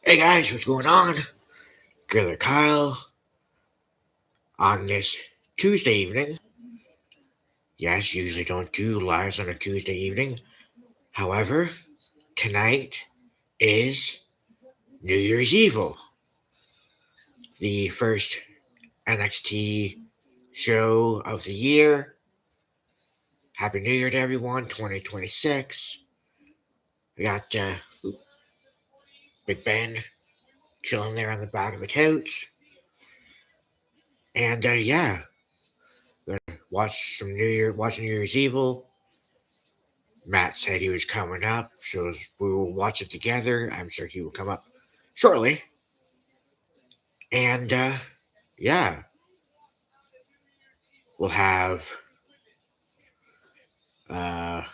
Hey guys, what's going on? Killer Kyle on this Tuesday evening. Yes, usually don't do lives on a Tuesday evening. However, tonight is New Year's Evil, the first NXT show of the year. Happy New Year to everyone, 2026. We got Big Ben chilling there on the back of the couch. And yeah, we're gonna watch New Year's Evil. Matt said he was coming up, so we will watch it together. I'm sure he will come up shortly. And yeah, we'll have uh,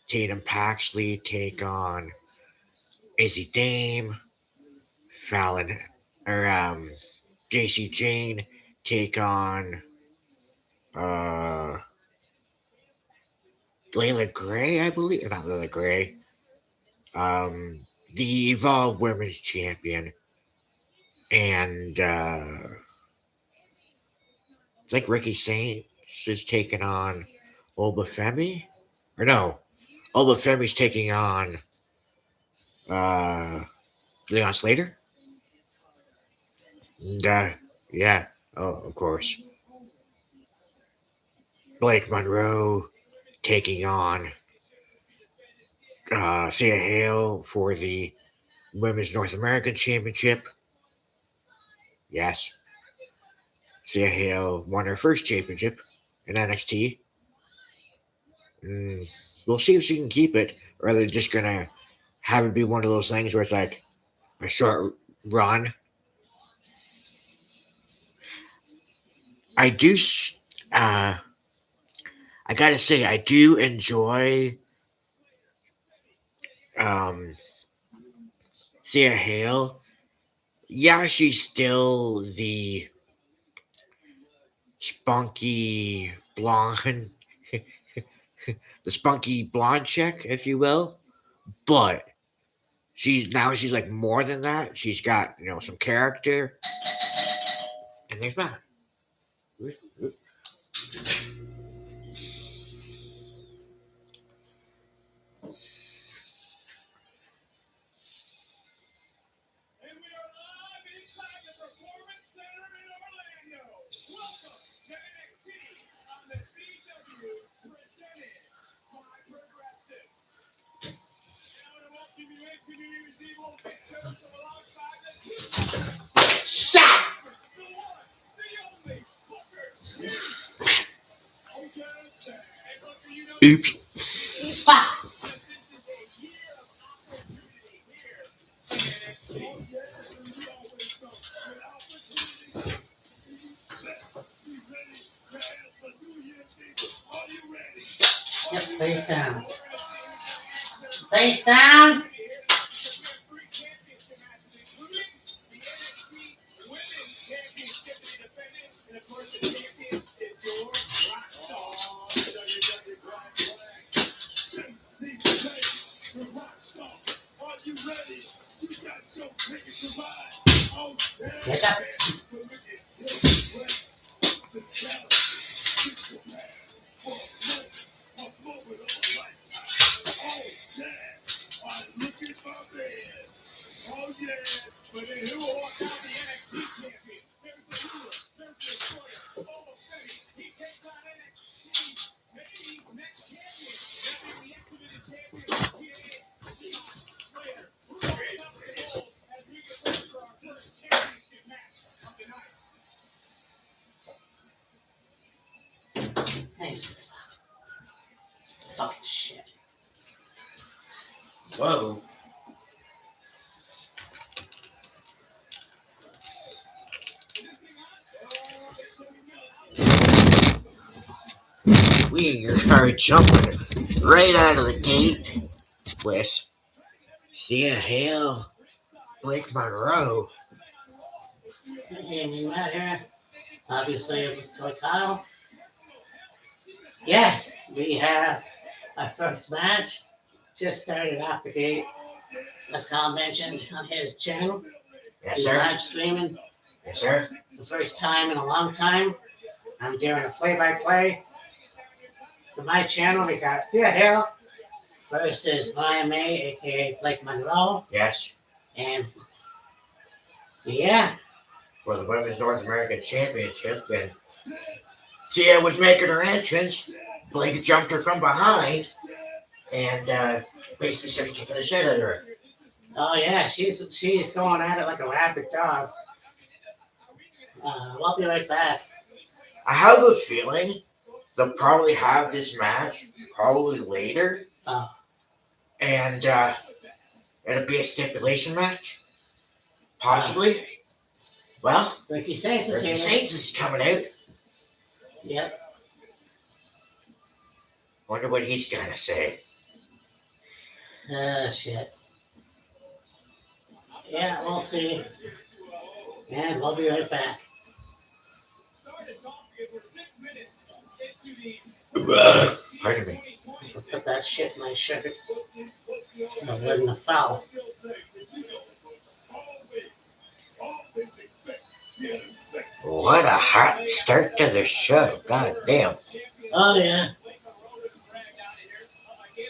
Tatum Paxley take on Izzy Dame, Fallon, or JC Jane take on uh, Layla Gray, I believe. Not Layla Gray. Um, the Evolve Women's Champion. And it's like Ricky Saints is taking on Obafemi. Or no, Obafemi's taking on uh, Leon Slater. And, yeah, oh, of course. Blake Monroe taking on Sia Hale for the Women's North American Championship. Yes, Sia Hale won her first championship in NXT. Mm, we'll see if she can keep it, or they're just gonna have it be one of those things where it's like a short run. I do. I gotta say, I do enjoy um, Sia Hale. Yeah, she's still the spunky blonde, the spunky blonde chick, if you will. But she's like more than that. She's got some character. And there's Matt. Shot. Oops. Fuck. Yep, face down. Face down. Get up. Thanks. Fucking shit. Whoa. We are jumping right out of the gate with Sia Hale, Blake Monroe. Hey, we met here. Obviously, with Kyle. Yeah, we have our first match. Just started off the gate. as Kyle mentioned on his channel, Yes, he's sir. live streaming. Yes, sir. The first time in a long time. I'm doing a play-by-play for my channel. We got Thea Hill versus Maya May, aka Blake Monroe. Yes. And yeah, For the Women's North American Championship, and Sia was making her entrance. Blake jumped her from behind and basically started kicking the shit out of her. oh yeah, she's going at it like a rabid dog. We'll be right back. I have a feeling they'll probably have this match probably later, Oh. and it'll be a stipulation match, possibly. Well, Ricky Saints is Ricky here. Saints is coming out. Yep. Wonder what he's gonna say. Shit. Yeah, we'll see. And we'll be right back. Pardon me. I'll put that shit in my shirt. I'm letting the foul. What a hot start to the show. God damn. Oh yeah.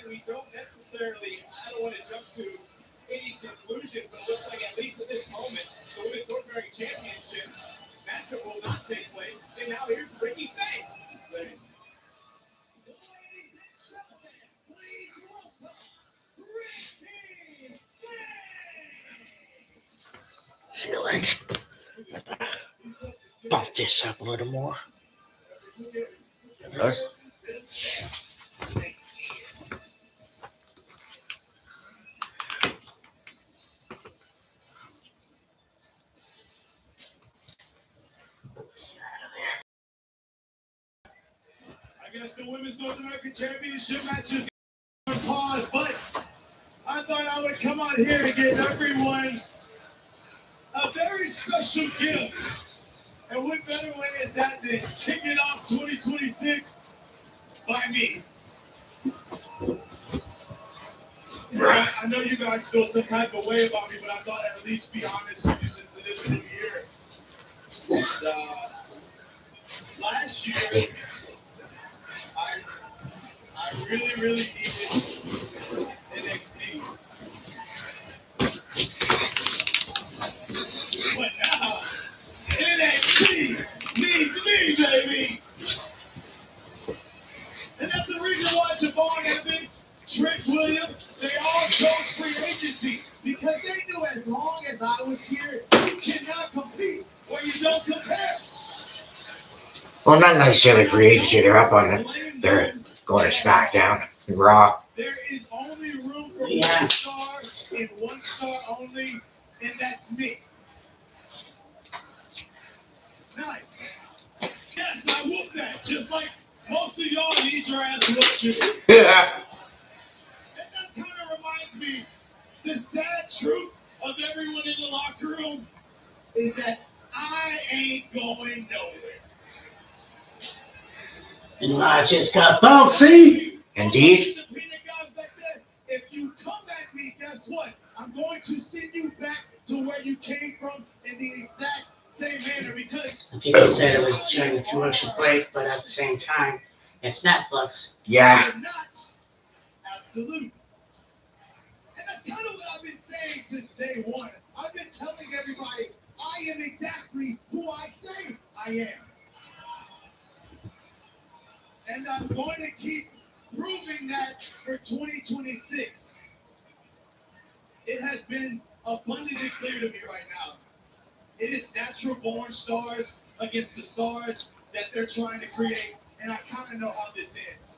We don't necessarily, I don't want to jump to any conclusions, but it looks like at least at this moment, the Women's North American Championship matchup will not take place. And now here's Ricky Saints. Feel like bump this up a little more. Hello? I guess the Women's North American Championship match is going to pause, but I thought I would come out here and give everyone a very special gift. And what better way is that than kicking off 2026 by me? Yeah, I know you guys feel some type of way about me, but I thought I'd at least be honest with you since it is a new year. And, last year, I really needed NXT. But now, NXT needs me, baby. And that's the reason why Javon Evans, Trick Williams, they all chose free agency. Because they knew as long as I was here, you cannot compete where you don't compare. Well, not necessarily free agency. They're up on it. They're going to SmackDown and Raw. There is only room for Yeah. one star and one star only, and that's me. Nice. Yes, I whooped that, just like most of y'all need your ass whooped too. Yeah. And that kind of reminds me, the sad truth of everyone in the locker room is that I ain't going nowhere. And I just got bouncy. Indeed. The peanut guys back there, if you come at me, guess what? I'm going to send you back to where you came from in the exact same manner because And people said it was during the commercial break, but at the same time, it's Netflix. Yeah. you're not absolute. And that's kind of what I've been saying since day one. I've been telling everybody I am exactly who I say I am. And I'm going to keep proving that for 2026. It has been abundantly clear to me right now. It is natural born stars against the stars that they're trying to create, and I kind of know how this ends.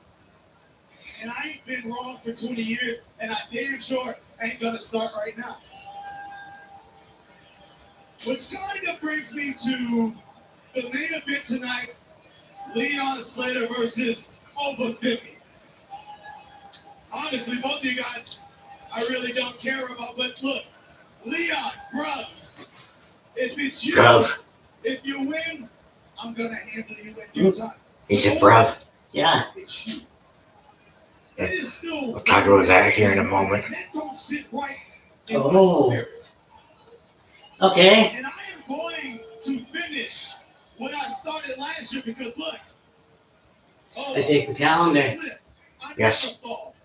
And I ain't been wrong for 20 years, and I damn sure ain't gonna start right now. Which kind of brings me to the main event tonight, Leon Slater versus Over 50. Honestly, both of you guys, I really don't care about, but look, Leon, bruh, if it's you, Bruv. if you win, I'm gonna handle you in due time. He said, bruv. Yeah. It's you. It is still. We'll talk about that here in a moment. That don't sit right in Oh. my spirit. Okay. And I am going to finish what I started last year because look. Oh, I take the calendar. I Yes. never fall.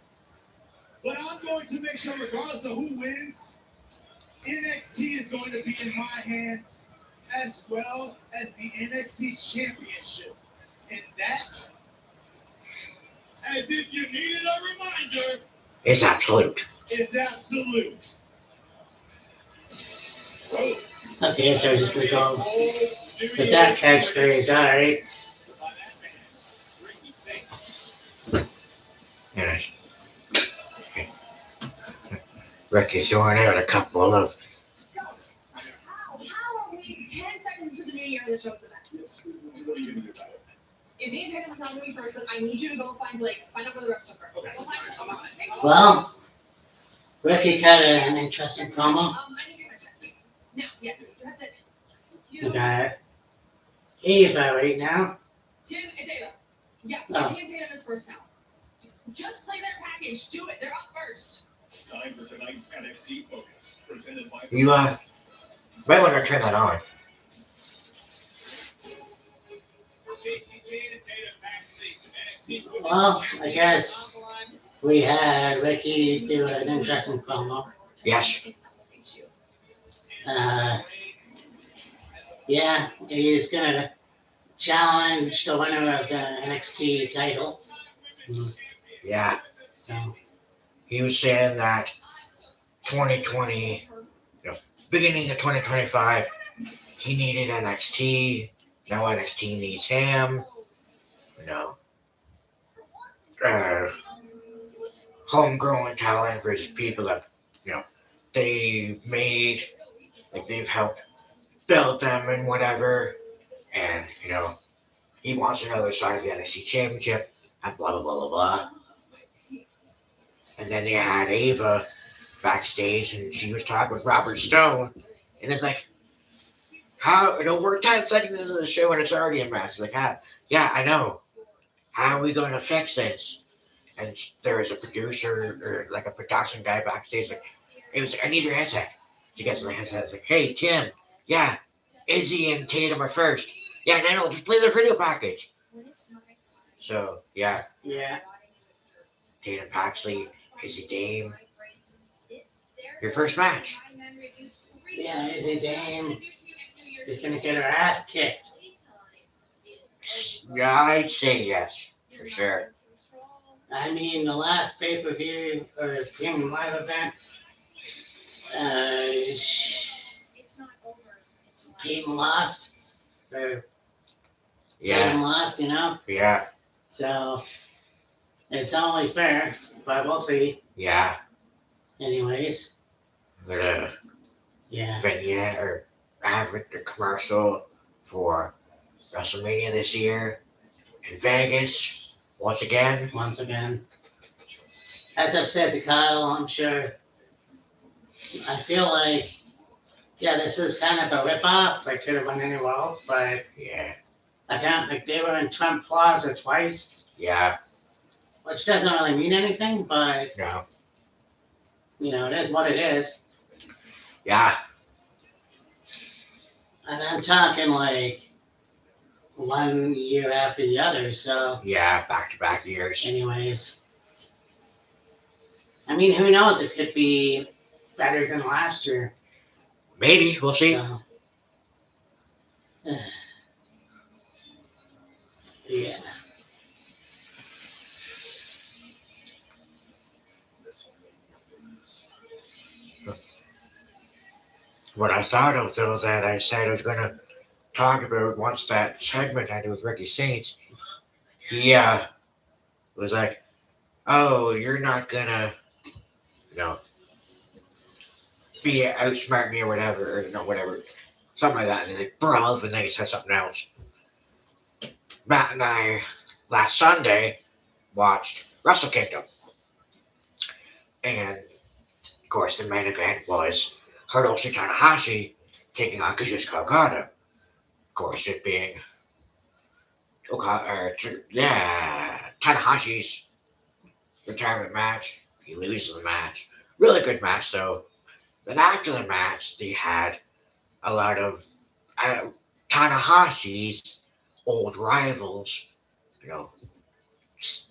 But I'm going to make sure, regardless of who wins, NXT is going to be in my hands as well as the NXT Championship. And that, as if you needed a reminder, It's absolute. is absolute. Okay, so we're just gonna go with that catchphrase, alright. Yes. Ricky throwing out a couple of. How are we 10 seconds into the new year and the show's the best? What are you going to do about it? Izzy and Tatum was not moving first, but I need you to go find out where the rest of her. Okay. Go find her. Come on. Well, Ricky cut an interesting promo. I need your headset. Now, yes, your headset. We got Ava right now. Tim and Tatum. Yeah, Oh. Izzy and Tatum is first now. Just play their package. Do it. They're up first. Time for tonight's NXT Focus, presented by... You might want to turn that on. Well, I guess we had Ricky do an interesting promo. Yes. Yeah, he's gonna challenge the winner of the NXT title. Yeah. So, He was saying that 2020, beginning of 2025, he needed NXT. Now NXT needs him. Homegrown talent versus people that, they made, like they've helped build them and whatever. And, he wants another side of the NXT Championship and blah, blah, blah, blah, blah. And then they had Ava backstage and she was talking with Robert Stone. And it's like, how, we're 10 seconds into the show and it's already a mess. Like, yeah, I know. How are we going to fix this? And there was a producer or like a production guy backstage. Like, it was, I need your headset. She gets my headset. It's like, hey, Tim, yeah, Izzy and Tatum are first. Yeah, no, just play their video package. So, yeah, yeah, Tatum Paxley, Izzy Dame. Your first match. yeah, Izzy Dame is gonna get her ass kicked. Yeah, I'd say yes, for sure. I mean, the last pay-per-view or premium live event, Peyton lost, or Yeah, Tatum lost, yeah, So it's only fair, but we'll see. yeah. Anyways, I'm gonna yeah, vignette or advert the commercial for WrestleMania this year in Vegas once again. once again. As I've said to Kyle, I'm sure, I feel like, yeah, this is kind of a rip-off. They could have went anywhere else, but Yeah, I can't, like, they were in Trump Plaza twice, yeah, which doesn't really mean anything, but, no, it is what it is. yeah, And I'm talking, like, 1 year after the other, so, yeah, back-to-back years. anyways. I mean, who knows? It could be better than last year. Maybe, we'll see. So, yeah. What I thought of, though, that I said I was going to talk about once that segment I did with Ricky Saints, he was like, oh, you're not going to, be outsmart me or whatever, or, whatever, something like that. And he's like, bruv, and then he said something else. Matt and I, last Sunday, watched Wrestle Kingdom. And, of course, the main event was Hiroshi Tanahashi taking on Kazuchika Okada. Of course, it being Tanahashi's retirement match. He loses the match. Really good match, though. Then after the match, they had a lot of uh, Tanahashi's old rivals, you know,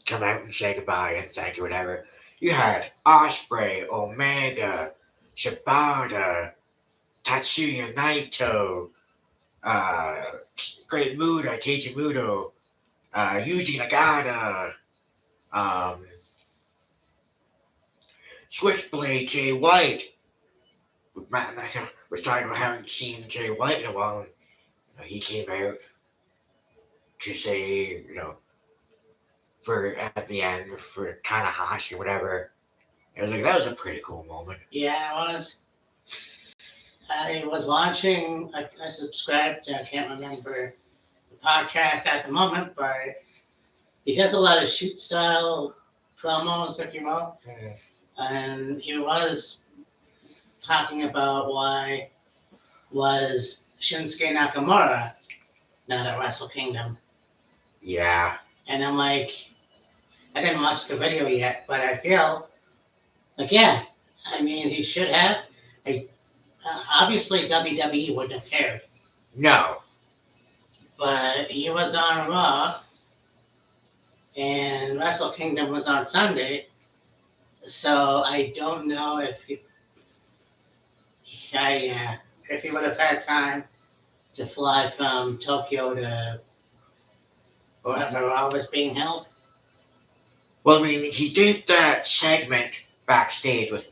come out and say goodbye and thank you, whatever. You had Osprey, Omega, Shibata, Tatsuya Naito, uh, Great Muda, Keiji Muto, Yuji Nagata, um, Switchblade, Jay White. Matt and I were talking about haven't seen Jay White in a while. He came out to say, for at the end for Tanahashi, whatever. It was like that was a pretty cool moment. Yeah, it was. I was watching. I subscribed to. I can't remember the podcast at the moment, but he does a lot of shoot style promos, if you will, and he was talking about why was Shinsuke Nakamura not at Wrestle Kingdom. Yeah. And I'm like, I didn't watch the video yet, but I feel like, yeah, I mean, he should have. Obviously, WWE wouldn't have cared. No. But he was on Raw, and Wrestle Kingdom was on Sunday, so I don't know if if he would have had time to fly from Tokyo to wherever Raw was being held. Well, I mean, he did that segment backstage with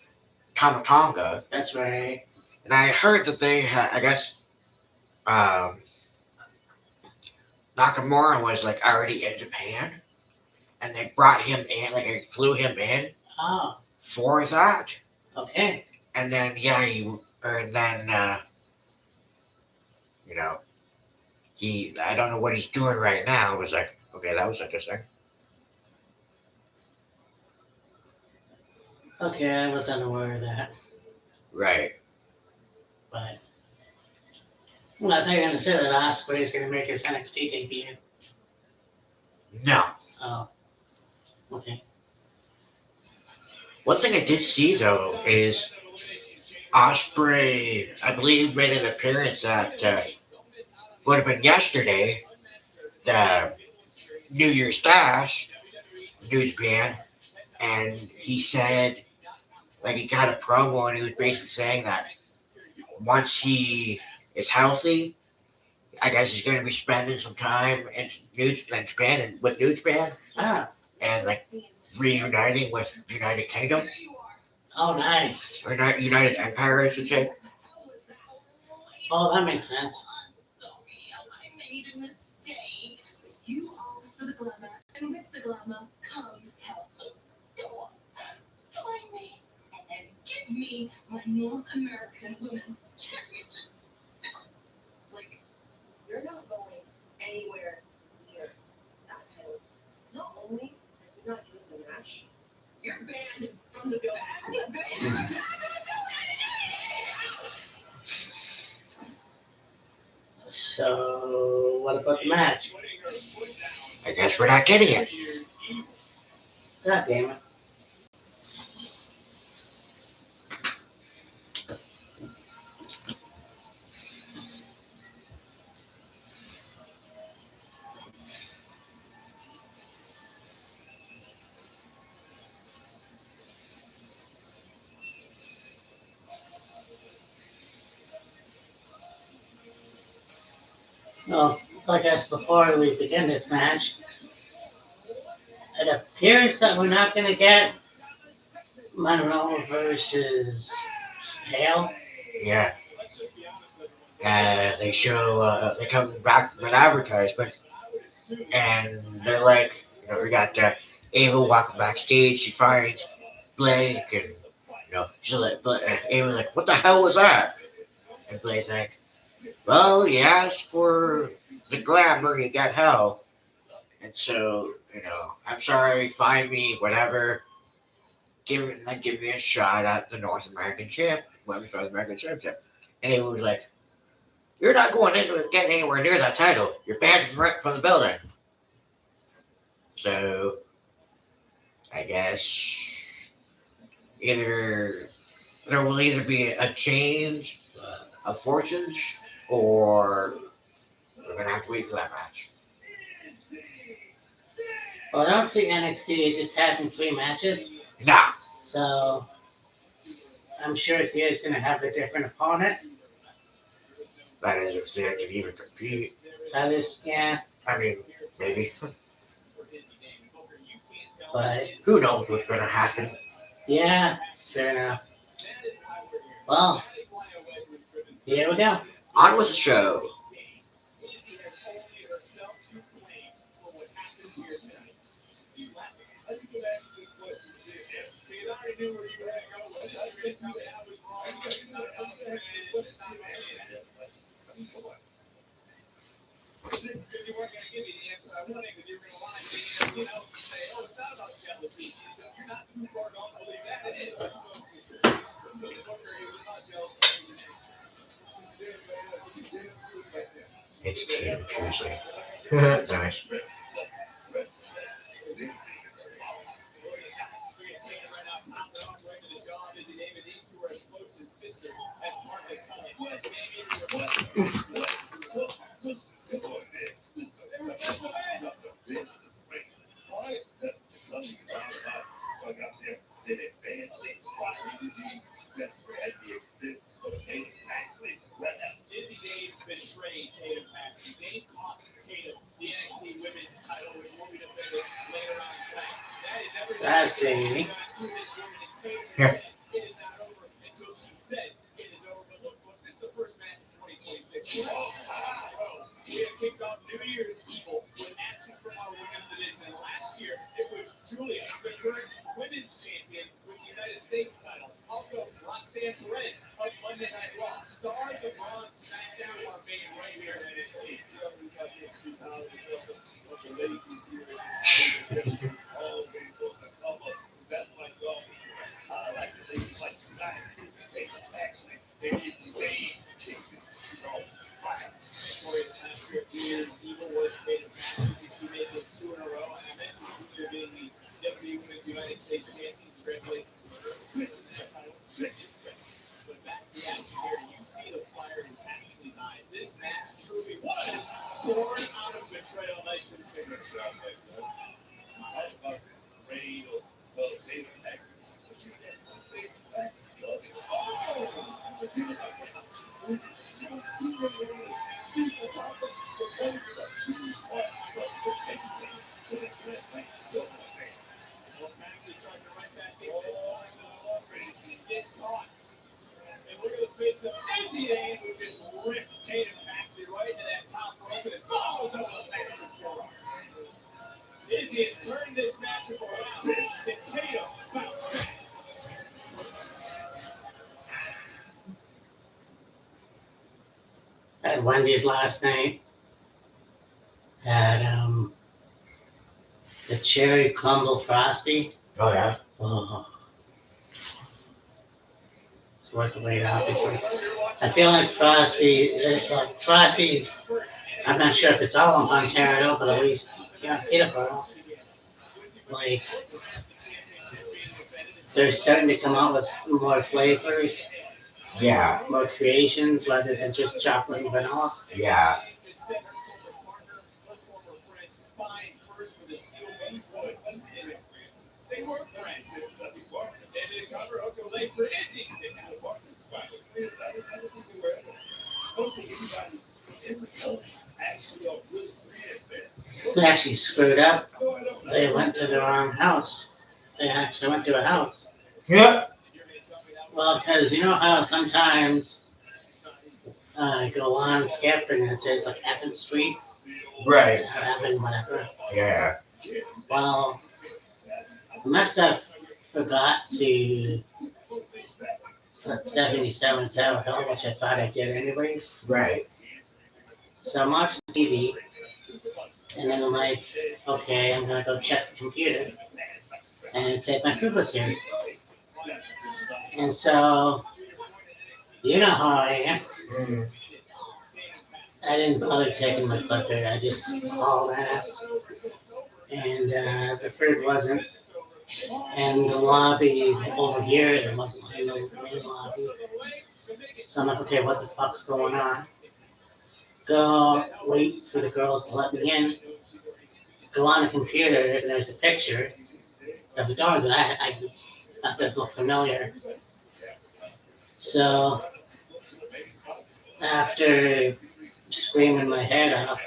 Tamatonga. That's right. And I heard that they had, I guess, Nakamura was like already in Japan, and they brought him in, like they flew him in for that. Okay. And then he, I don't know what he's doing right now. It was like, okay, that was interesting. Okay, I was unaware of that. Right. But well, I think I'm going to say that Osprey is going to make his NXT debut. No. Oh. Okay. One thing I did see though is Osprey, I believe, made an appearance at would have been yesterday, the New Year's Dash, New Japan, and he said, like, he got a promo and he was basically saying that once he is healthy, I guess he's going to be spending some time in Japan and with New Japan, and like reuniting with United Kingdom. Oh, nice. Or not United Empire, I should say. Oh, that makes sense. You asked for the glamour, and with the glamour comes health. Go on, find me, and then give me my North American Women's Championship. Like, you're not going anywhere near that title. Not only are you not doing the match, you're banned from the building. So, what about the match? I guess we're not getting it. God damn it. Well, like I said before we begin this match, it appears that we're not going to get Monroe versus Hale. Yeah. They show, they come back from an advertisement, and they're like, we got Ava walking backstage. She finds Blake, and, she's like, Ava's like, what the hell was that? And Blake's like, well, you asked for the glamour, you got hell. And so, I'm sorry, find me, whatever. Give me a shot at the North American Women's North American Championship. And Ava was like, you're not going into it, getting anywhere near that title. You're banned from the building. So, I guess either there will either be a change of fortunes, or we're gonna have to wait for that match. Well, I don't see NXT just having 3 matches, Nah, so I'm sure Thea's going to have a different opponent. that is if they can even compete. That is, yeah, I mean, maybe. but Who knows what's gonna happen? yeah, fair enough. Well, here we go. On with the show. I think you asked this question. Because I already knew where you were going with it. I didn't tell me I was wrong. I didn't tell me I was wrong. I mean, come on. Because you weren't going to give me the answer I wanted, because you were going to lie to me and everything else and say, oh, it's not about jealousy. You're not too far gone to believe that. It is. Booker is not jealous. It's Tatum Tuesday. Nice. Dizzy Dave betrayed Tatum Paxson. Dave cost Tatum the NXT Women's title, which will be defended later on tonight. That is everything. That's Amy. To this woman, and Tatum Yeah. said it is not over until she says it is over. But look, this is the first match of 2026. Oh, we have kicked off New Year's Evil with action from our women's division. And last year, it was Julia, the current women's champion, with the United States title. Also, Roxanne Perez of Monday Night Raw. Stars of Raw and SmackDown are made right here at NXT. The ladies here always on the cover. That's my goal. I like the ladies like tonight. Take action. They get you laid. Kick this fire. Victorious last year, New Year's Evil was Tatum Paxson. She made it 2 in a row. And I mentioned Junior being the WWE Women's United States Champion. Congratulations to her. But back to the action here, you see the fire in Paxley's eyes. This match truly was born out of betrayal. Nice and single. Talk about the rain of Tatum Paxson. But you get one thing back. Oh! You really speak about it. But tell you that you are the educator to the thing. Well, Paxson charging right back in this time. Gets caught. And look at the face of Dizzy Dave, who just rips Tatum Paxson right into that top rope and it follows up with a Paxson forearm. Dizzy has turned this matchup around. And Tatum bounced back. At Wendy's last night, had the cherry crumble frosty. Oh yeah. Oh, it's worth the wait, obviously. I feel like Frosty's, I'm not sure if it's all of Ontario, but at least, yeah, Peterborough. Like, they're starting to come out with more flavors, Yeah. more creations, rather than just chocolate and vanilla. Yeah. They were friends. They did cover Oko Lake for Izzy. I don't think they were ever. I don't think anybody in the country actually are really friends, man. They actually screwed up. No, I don't know. They went to the wrong house. They actually went to a house. Yeah. Well, because you know how sometimes go on skip and it says like Evan Street, Right. or Evan whatever. Yeah. Well, I must have forgot to put 77 Tower Hill, which I thought I did anyways. Right. So I'm watching TV, and then I'm like, okay, I'm gonna go check the computer, and it said my food was here. And so, you know how I am. Mm. I didn't bother checking my clicker. I just hauled ass. And the food wasn't. And the lobby over here, there wasn't like no main lobby. So I'm like, okay, what the fuck's going on? Go wait for the girls to let me in. Go on the computer, and there's a picture of the door that I thought does look familiar. So after screaming my head off,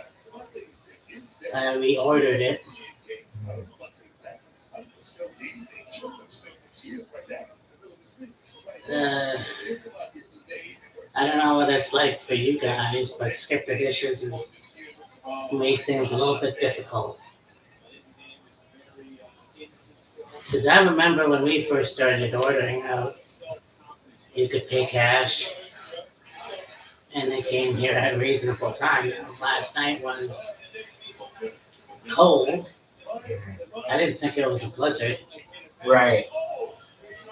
I reordered it. Uh, I don't know what it's like for you guys, but skip the dishes has made things a little bit difficult. Because I remember when we first started ordering out, you could pay cash and they came here at a reasonable time. Last night was cold. I didn't think it was a blizzard, Right.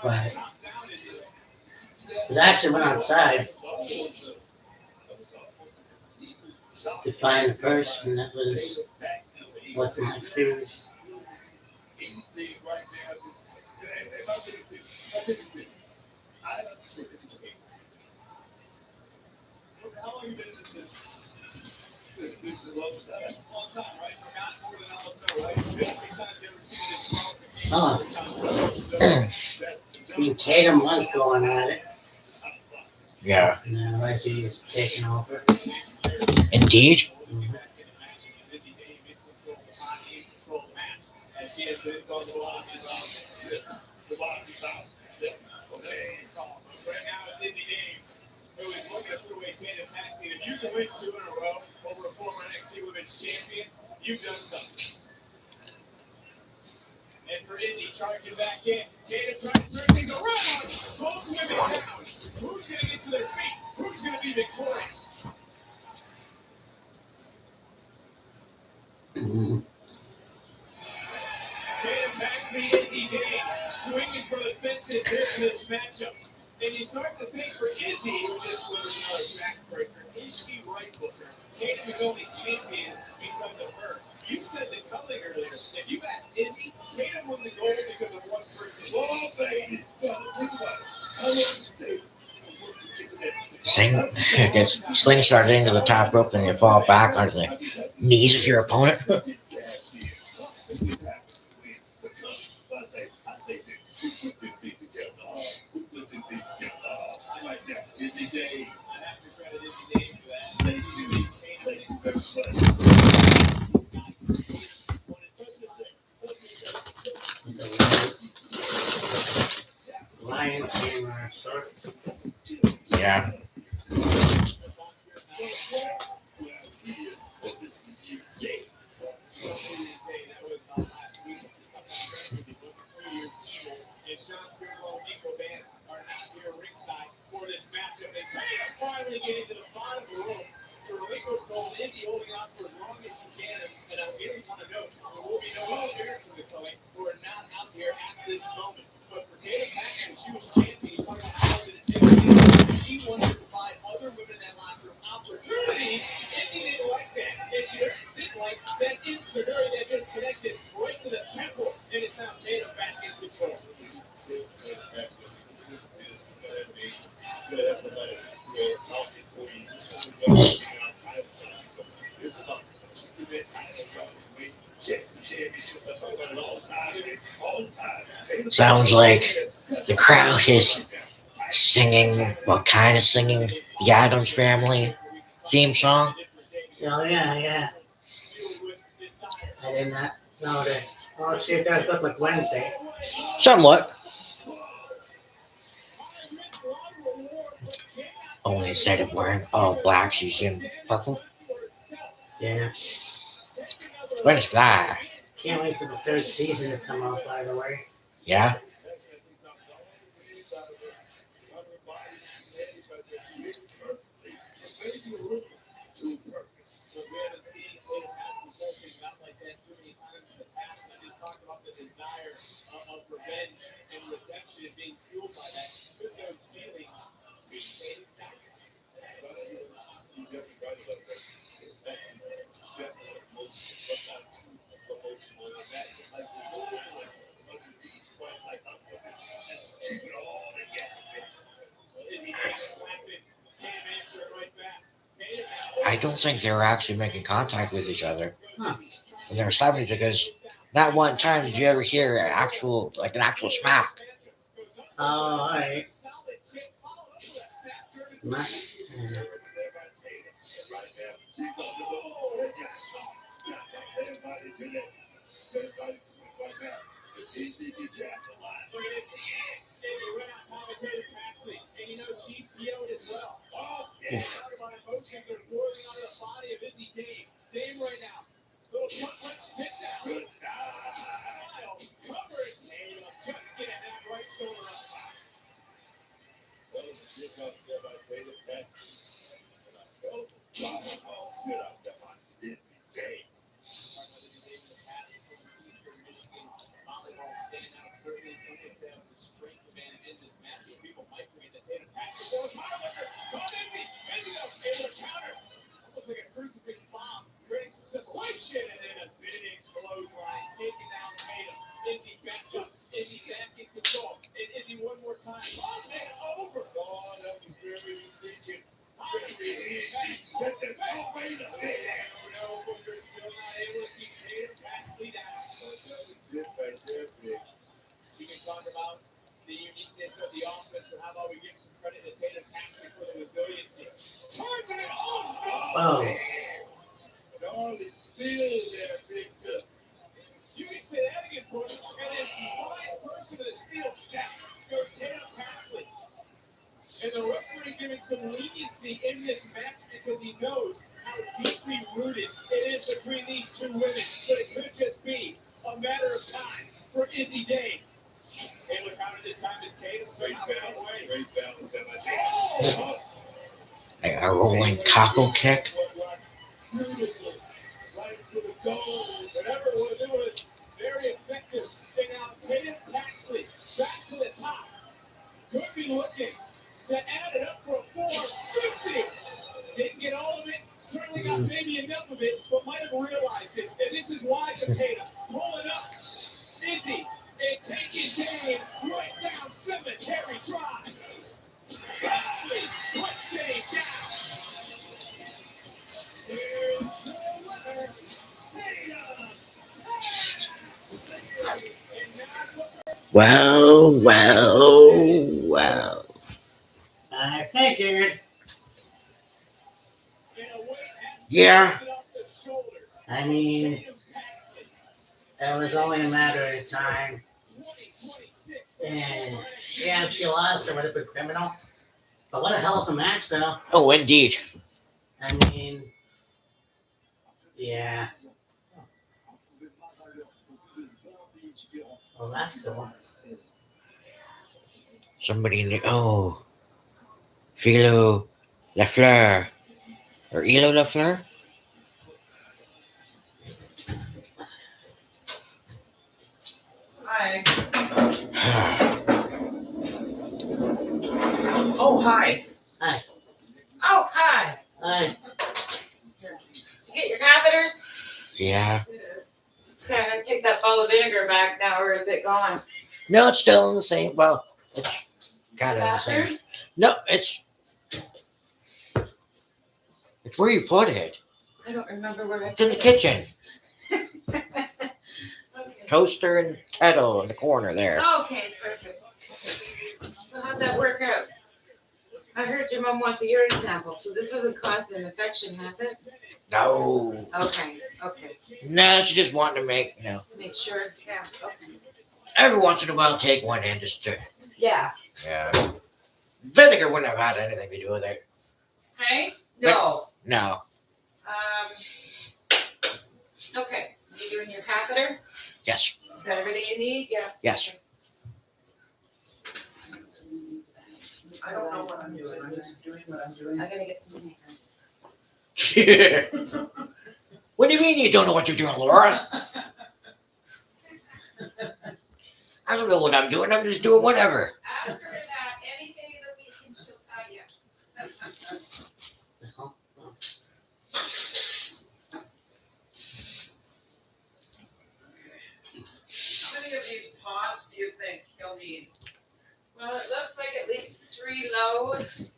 but because I actually went outside to find the person that was with my food. How long have you been in this business? This is a long time. Long time, right? Not more than I'll know, right? How many times have you ever seen this small? Oh, I mean, Tatum was going at it. Yeah. Now Leslie's taking over. Indeed. Mhm. She has been called the bottom is out. The bottom is out. Right now it's Izzy Dave, who is looking for a Tatum Patsy. If you can win 2 in a row over a former NXT Women's Champion, you've done something. And for Izzy charging back in, Tatum trying to turn things around. Both women down. Who's going to get to their feet? Who's going to be victorious? Mhm. Tatum backs the Izzy Dave, swinging for the fences here in this matchup. And you start to think for Izzy, who just was another backbreaker, is she right, Booker? Tatum is only champion because of her. You said the culling earlier. If you asked Izzy, Tatum won the gold because of one person. Oh, baby. Think about it. How long did it take to work to get to that position? Gets slingshotted into the top rope, and you fall back onto the knees of your opponent. Lions game or sort. Yeah. And Sean Spears' own Nico Vance are not here ringside for this matchup. As Tatum finally getting to the bottom of the rope. For Rico's goal, Izzy holding on for as long as she can. And I really want to know, there will be no interference in the culling who are not out here at this moment. But for Tatum Paxton, she was champion. You talk about how long did it take? She wanted to provide other women in that locker room opportunities. Izzy didn't like that. And she didn't like that insecurity that just connected right to the temple. And it's now Tatum back in control. Sounds like the crowd is singing, well, kind of singing the Addams Family theme song. Oh, yeah. I did not notice. Oh, she does look like Wednesday. Somewhat. Only instead of wearing all black, she's in purple. Yeah. When it's fly. Can't wait for the 3rd season to come out, by the way. Yeah. Desire of revenge and redemption being fueled by that. Could those feelings be Tatum's downfall? You're definitely right about that. Definitely emotional. Sometimes too emotional. And that's like this whole I don't think they were actually making contact with each other Huh. when they were slapping each other. Because that one time, did you ever hear an actual smack? Oh, all right. My, And you know she's PO'd as well. Oh, yeah. My emotions are boiling out of the body of Izzy Dame. Dame right now. Little punch tip down. Good. Smile. Cover it. Tatum. Just get that right shoulder up. Well, here comes by Tatum. Sit up, Devon. Izzy Dame. Volleyball standout. Certainly some would say it was a strength advantage in this match. People might forget that Tatum Paxson for a power lifter. Caught Izzy. Izzy though able to counter. Almost like a crucifix bomb. Creating some separation and then a big clothesline. Taking down Tatum. Izzy back up. Izzy back in control. And Izzy one more time. Oh, man, over. Oh, that was very thinking. Let that wait a minute. No, Booker still not able to keep Tatum Paxley down. That was it right there, big. We can talk about the uniqueness of the offense, but how about we give some credit to Tatum Paxley for the resiliency? Charging it off! oh, And all the spill there, Victor. You can say that again, Booker. And then slide first into the steel steps goes Tatum Paxley. And the referee giving some leniency in this match because he knows how deeply rooted it is between these two women. But it could just be a matter of time for Izzy Dame. Able to counter this time is Tatum. Somehow, some way. Great balance. A rolling tackle kick. Beautiful. Right to the goal. Whatever it was very effective. And now Tatum Paxley back to the top. Could be looking to add it up for a 450. Didn't get all of it, certainly got maybe enough of it, but might have realized it. And this is why Potato pulling up. Izzy and taking Dame right down Cemetery Drive. Paxley puts Dame down. Here's the winner, Tatum Paxley. And now Well. I figured. Yeah. I mean, it was only a matter of time. And yeah, if she lost, it would have been criminal. But what a hell of a match, though. Oh, indeed. I mean, yeah. Well, that's cool. Somebody knew. Oh, Philo Lafleur or Elo Lafleur. Hi. Oh, hi. Hi. Oh, hi. Hi. Did you get your catheters? Yeah. Okay, take that bottle of vinegar back now, or is it gone? No, it's still in the same. Well, it's kind of the Bathroom? same. No, it's where you put it. I don't remember where I It's in the put it. kitchen. Toaster and kettle in the corner there. Okay, perfect. So how'd that work out? I heard your mom wants a urine sample, so this hasn't caused an infection, has it? No. Okay. No, she just wanted to make, Make sure. Yeah, okay. every once in a while take one in just to, Yeah. yeah. Vinegar wouldn't have had anything to do with it. Hey? No. No. Okay. You doing your catheter? Yes. Got everything you need? Yeah. Yes. I don't know what I'm doing. I'm just doing what I'm doing. I'm gonna get some hands. What do you mean you don't know what you're doing, Laura? I don't know what I'm doing. I'm just doing whatever. After that, anything that we can, she'll tell you. How many of these pots do you think you'll need? Well, it looks like at least 3 loads.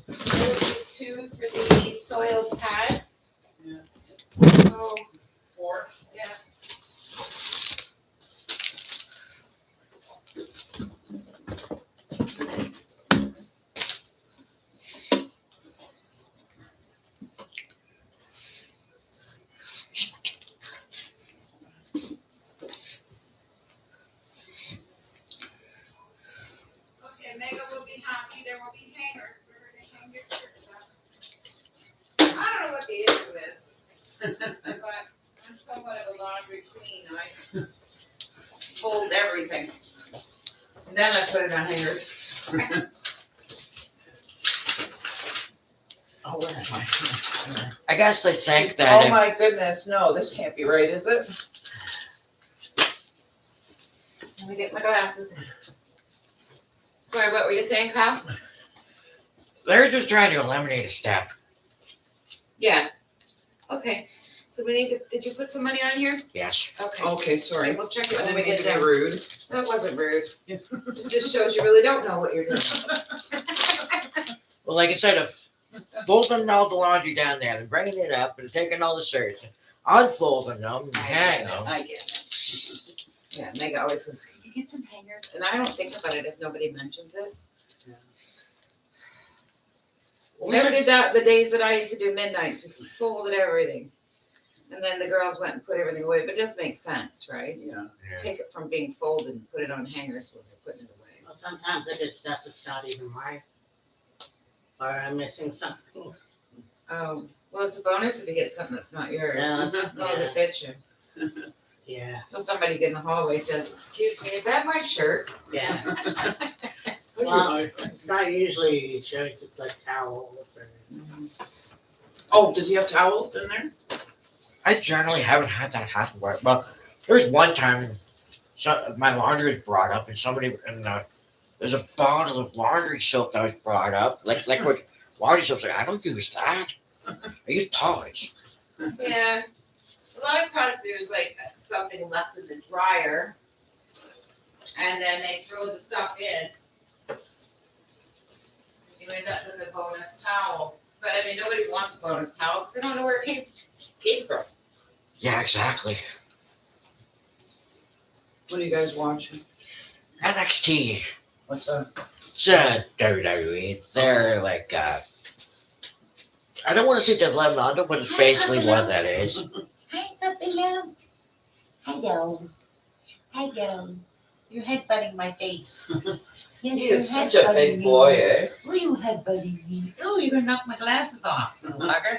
These 2 for the soiled pads. Yeah. Oh, 4. yeah. Okay, Mega will be happy. There will be hangers for her to hang your shirts up. I don't know what the issue is, but I'm somewhat of a laundry queen. I fold everything. And then I put it on hangers. Oh, where am I? I guess they think Oh that if, my goodness, no, this can't be right, is it? Let me get my glasses. Sorry, what were you saying, Kyle? they're just trying to eliminate a step. Yeah. Okay. So we need to, did you put some money on here? Yes. Okay. Okay, sorry. We'll check it I when didn't we mean get to be done. rude. That wasn't rude. It just shows you really don't know what you're doing. Well, like instead of folding all the laundry down there and bringing it up and taking all the shirts, unfolding them, and hanging them. I get it. Yeah, Meg always says, "Can you get some hangers?" And I don't think about it if nobody mentions it. Well, Never did that the days that I used to do midnights. We folded everything. And then the girls went and put everything away. But it does make sense, right? Yeah. Yeah. Take it from being folded and put it on hangers when they're putting it away. Well, sometimes I get stuff that's not even right. Or I'm missing something. Oh, well, it's a bonus if you get something that's not yours. Yeah, As long as it fits you. Yeah, So somebody in the hallway says, "Excuse me, is that my shirt?" yeah. Well, it's not usually shirts, it's like towels or. Oh, does he have towels in there? I generally haven't had that happen. Well, there's one time my laundry was brought up, and somebody there's a bottle of laundry soap that was brought up, like liquid laundry soap. Like, I don't use that. I use Pods. Yeah. A lot of times there's like something left in the dryer, and then they throw the stuff in. You end up with a bonus towel. But I mean, nobody wants a bonus towel because they don't know where it came from. Yeah, exactly. What are you guys watching? NXT. What's that? It's WWE. They're like I don't want to say developmental, but it's basically what that is. Hi, Pupilo. Hello. Hello. You're headbutting my face. Yes, He you're is such a headbutting big me. boy, eh? Who are you headbutting me? Oh, you're gonna knock my glasses off, fucker.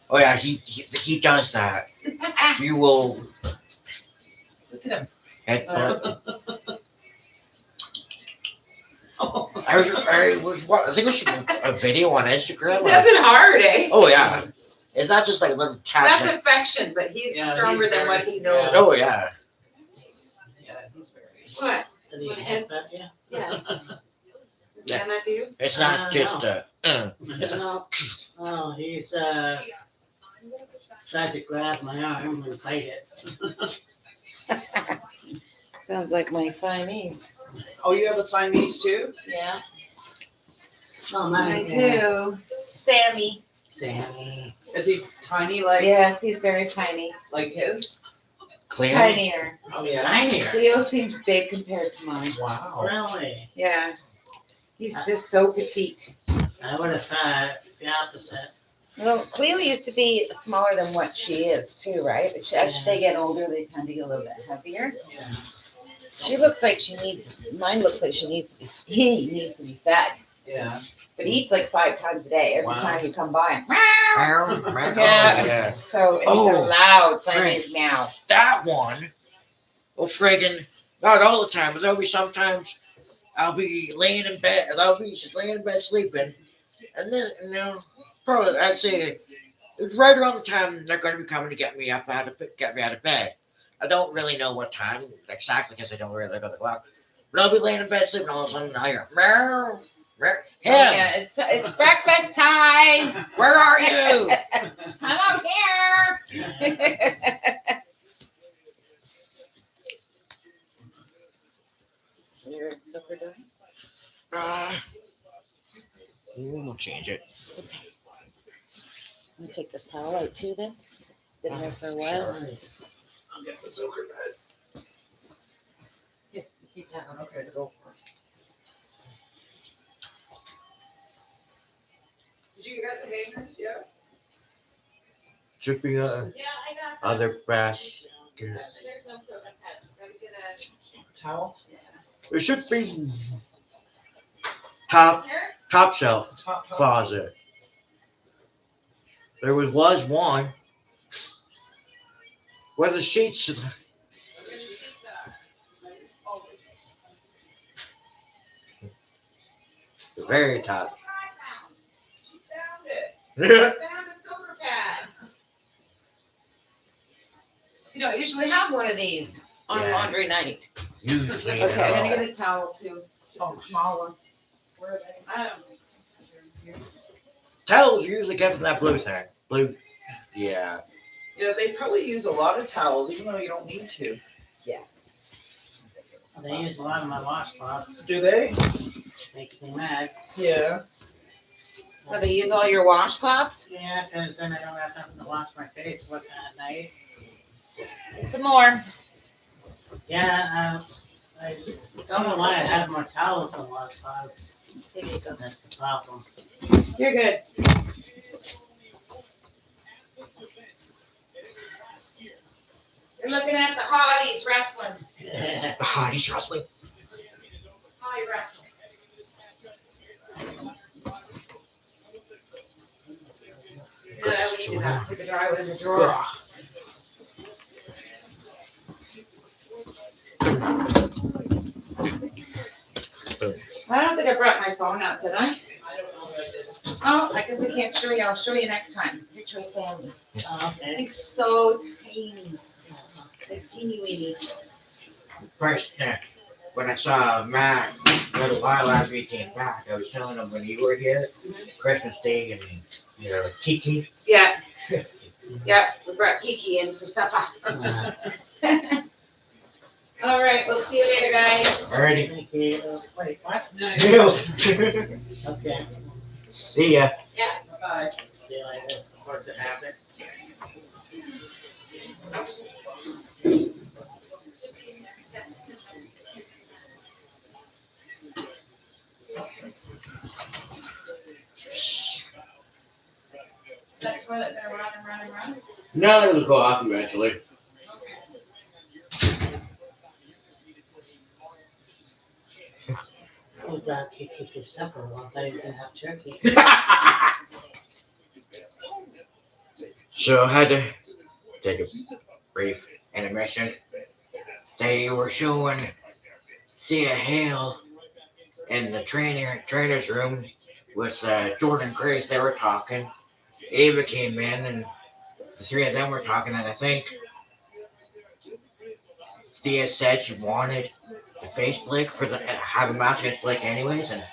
Oh yeah, he does that. You will Look at him. headbutt. I think it was a video on Instagram. It doesn't hurt, eh? Oh yeah, it's not just like a little tap. That's affection, but he's Yeah, stronger he's than what very- he knows. Oh yeah. Yeah, he's very. What? Did he headbutt you? Yes. Is Yeah. that that to you? It's not I just don't it's a No. Oh, he's tried to grab my arm and fight it. Sounds like my Siamese. Oh, you have a Siamese too? Yeah. Oh, I my God. do. Sammy. Sammy. Is he tiny like Yes, he's very tiny. like his? clear. Tinier. Oh yeah. Tinier. Leo seems big compared to mine. Wow. Really? Yeah. He's just so petite. I would have thought the opposite. Well, Cleo used to be smaller than what she is too, right? But as they get older, they tend to get a little bit heavier. Yeah. She looks like she needs, mine looks like he needs to be fed. Yeah. But he eats like 5 times a day every Wow. time you come by him. Oh, Yeah. yeah. So, and he's Oh, a loud Frank. Siamese meow. That one. Well, friggin', not all the time, but there'll be sometimes I'll be laying in bed sleeping, and then probably I'd say it's right around the time they're going to be coming to get me out of bed. I don't really know what time exactly because I don't really look at the clock. But I'll be laying in bed sleeping, all of a sudden I hear meow, meow. Him, Yeah, it's breakfast time. where are you? Come out here. You're super done? We'll change it. Okay. I'm gonna take this towel out too then. It's been there for a while. Sure. I'll get the soaker bed. Yeah, keep that one okay to go for. Did you get the hangers? Yeah. Should be Yeah, I got that. other brass. There's no soda pet. Gotta get a Towel? There should be top here. shelf Top. closet. There was one. Where the sheets. Where's the sheets at? Oh, The very top. She found it. Yeah. Found a soda pad. You don't usually have one of these on Yeah. laundry night. Usually. Okay, I'm gonna no. get a towel too, just a small one. Where are they? I don't know. Towels usually kept in that blue thing. Blue. Yeah. Yeah, they probably use a lot of towels, even though you don't need to. They use a lot of my washcloths. Do they? Makes me mad. Yeah. Oh, they use all your washcloths? Yeah, because then I don't have nothing to wash my face with at night. Get some more. Yeah, I don't know why I have more towels than washcloths. There you go. That's the problem. You're good. You're looking at the hotties wrestling. Yeah. The hotties wrestling. Hottie wrestling. Yeah, I always do that. Put the dryer in the drawer. I don't think I brought my phone up, did I? Oh, I guess I can't show you. I'll show you next time. Picture of Sandy. Oh, okay. He's so tiny. Like teeny weeny. First, when I saw Matt a little while after he came back, I was telling him when you were here, Christmas Day, and Kiki. Yeah. Yeah, we brought Kiki in for supper. All right, we'll see you later, guys. Alrighty. Thank you. Wait, what? Okay. See ya. Bye. See you later. Of course it happened. That's where they're gonna run and run and run. No, it'll go off eventually. Oh, God, you keep your supper. Well, I you can have turkey. So I had to take a brief intermission. They were showing Sia Hale in the trainer's room with Jordan Grace. They were talking. Ava came in and the three of them were talking, and I think Thea said she wanted to face Blake for have a match against Blake anyways, and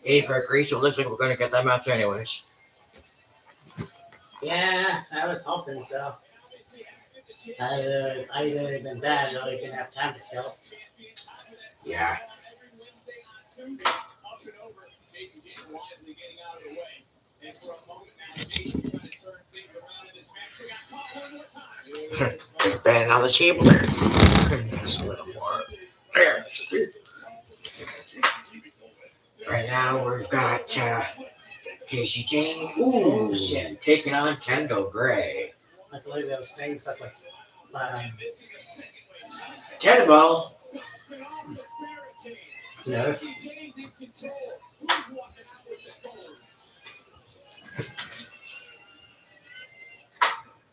Ava agreed, so it looks like we're going to get that match anyways. Yeah, I was hoping so. I'd either been bad or you didn't have time to kill. Yeah. Banging on the table there. Just a little more. There. Right now we've got Casey Jane. Ooh, shit. Taking on Kendall Gray. I believe those things look like Cannonball. no.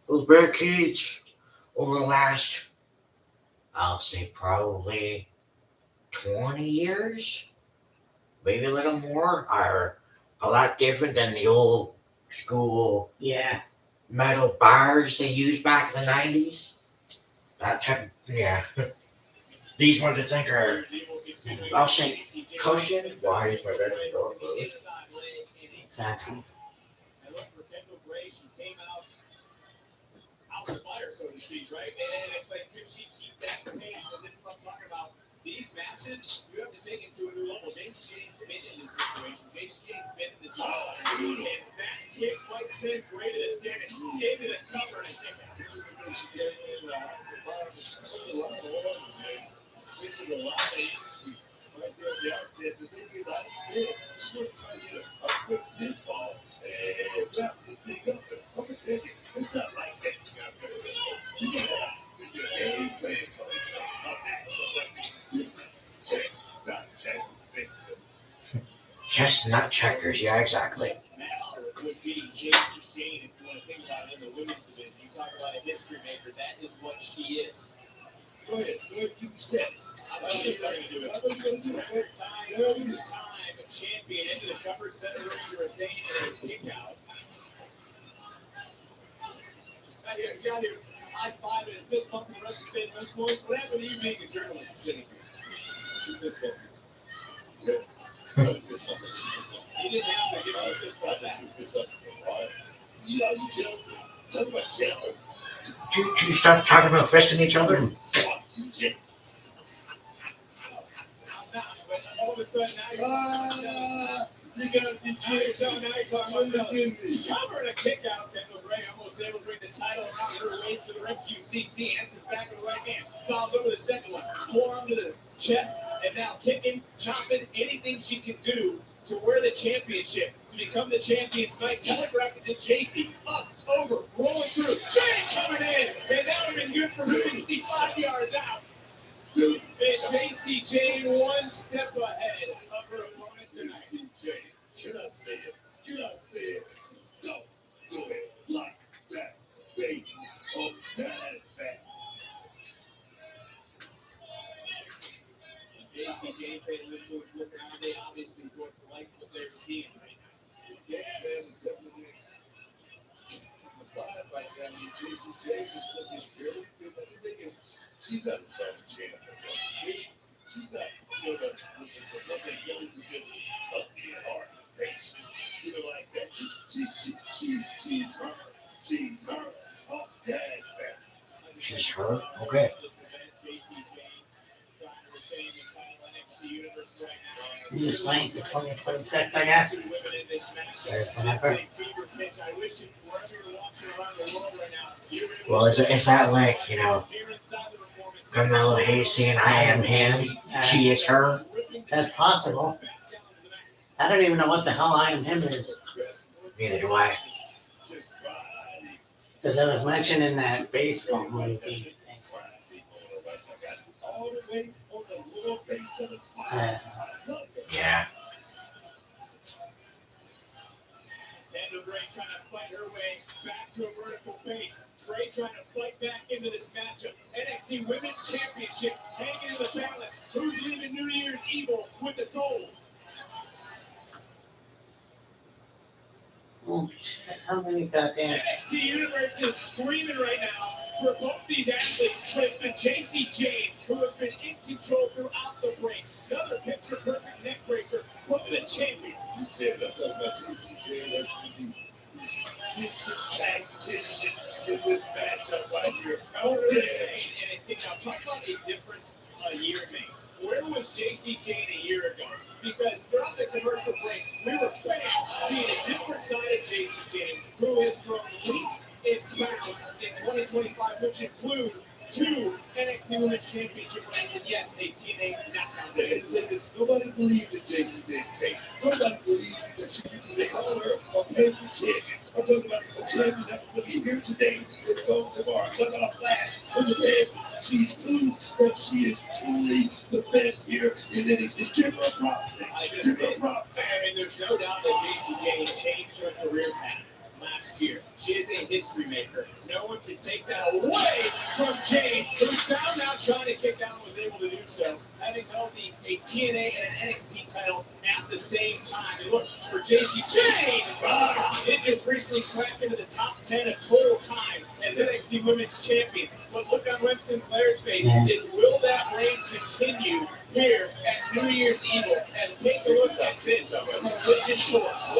Those barricades over the last, I'll say probably 20 years, maybe a little more, are a lot different than the old school Yeah. metal bars they used back in the 90s. That type, yeah. These ones I think are, I'll say, cushion. Why is my bedroom door closed? Exactly. Out the fire, so to speak, right? And it's like, could she keep that pace? And this is what I'm talking about. These matches, you have to take it to a new level. Jason James been in this situation. Jason James been in the draw. And that kick, like I said, greater than Dennis. Gave me the cover and a kick out. She gave me the speaking a lot of energy right there at the outset. The thing is, I said, she was trying to get a quick pinfall and wrap this thing up. But I'm going to tell you, it's not like that. You got to have your game plan for it. This is chess, not checkers. Chestnut checkers, yeah, exactly. Master would be Jason Jane if you want to think about it in the women's division. You talk about a history maker, that is what she is. Go ahead, give me stats. I thought you were going to do it. Time, a champion into the cover, center room to retain and a kick out. Out here, get out here. High five and fist bump the rest of the business. What happened to you being a journalist sitting here? Fist bump. Good. You didn't have to give her a fist bump back. Yeah, you jealous. Talk about jealous. You start talking about fisting each other? All of a sudden, now you gotta be jealous. Now you're talking about jealous. Cover and a kick out. Kendall Gray almost able to bring the title around her waist to the rim. QCC answers back with the right hand. Fouls over the second one. Forearm to the chest. And now kicking, chopping, anything she can do to wear the championship, to become the champion tonight. Telegraphed it to JC. Up, over, rolling through. Jane coming in. And that would have been good for 65 yards out. And JC Jane one step ahead of her opponent tonight. JC Jane, can I say it? Can I say it? Don't do it like that, baby. Oh, that's that. JC Jane paid lip to his look around. They obviously don't like what they're seeing right now. Yeah, man, is definitely the vibe right now. I mean, JC Jane is looking very good. Everything is, she's not a dumb champ. She's not, you know, the one that goes to just ugly organization, you know, like that. She's her. She's her. Oh, yes, man. She's her? Okay. You just waiting for 2026, I guess. Whenever. Well, is that like, you know, Carmelo Hayes saying I am him, she is her? That's possible. I don't even know what the hell I am him is. Neither do I. Because it was mentioned in that baseball movie thing. Yeah. Kendall Gray trying to fight her way back to a vertical base. Gray trying to fight back into this matchup. NXT Women's Championship hanging in the balance. Who's leaving New Year's Evil with the gold? Oh, shit. How many goddamn. NXT Universe is screaming right now for both these athletes, but it's been JC Jane who has been in control throughout the break. Another picture-perfect neck breaker from the champion. You said I'm talking about JC Jane. That's the precision tactician in this matchup right here. Oh, yes. And I think I'll talk about a difference a year makes. Where was JC Jane a year ago? Because throughout the commercial break, we were seeing a different side of JC Jane, who has grown leaps and bounds in 2025, which include 2 NXT Women's Championship reigns, and yes, a TNA knockout. Nobody believed that JC Jane came. Nobody believed that she could be calling her a paper champion. I'm talking about a champion that's going to be here today and go tomorrow. I'm talking about a flash in the bed. She's proved that she is truly the best here in NXT. Give her a prop. Give her a prop. I mean, there's no doubt that JC Jane changed her career path last year. She is a history maker. No one can take that away from Jane, who's found out trying to kick out and was able to do so, having held a TNA and an NXT title at the same time. And look, for JC Jane, it just recently cracked into the top 10 of total time as NXT Women's Champion. But look on Web Sinclair's face is, will that reign continue here at New Year's Evil? As take a look at this collision course.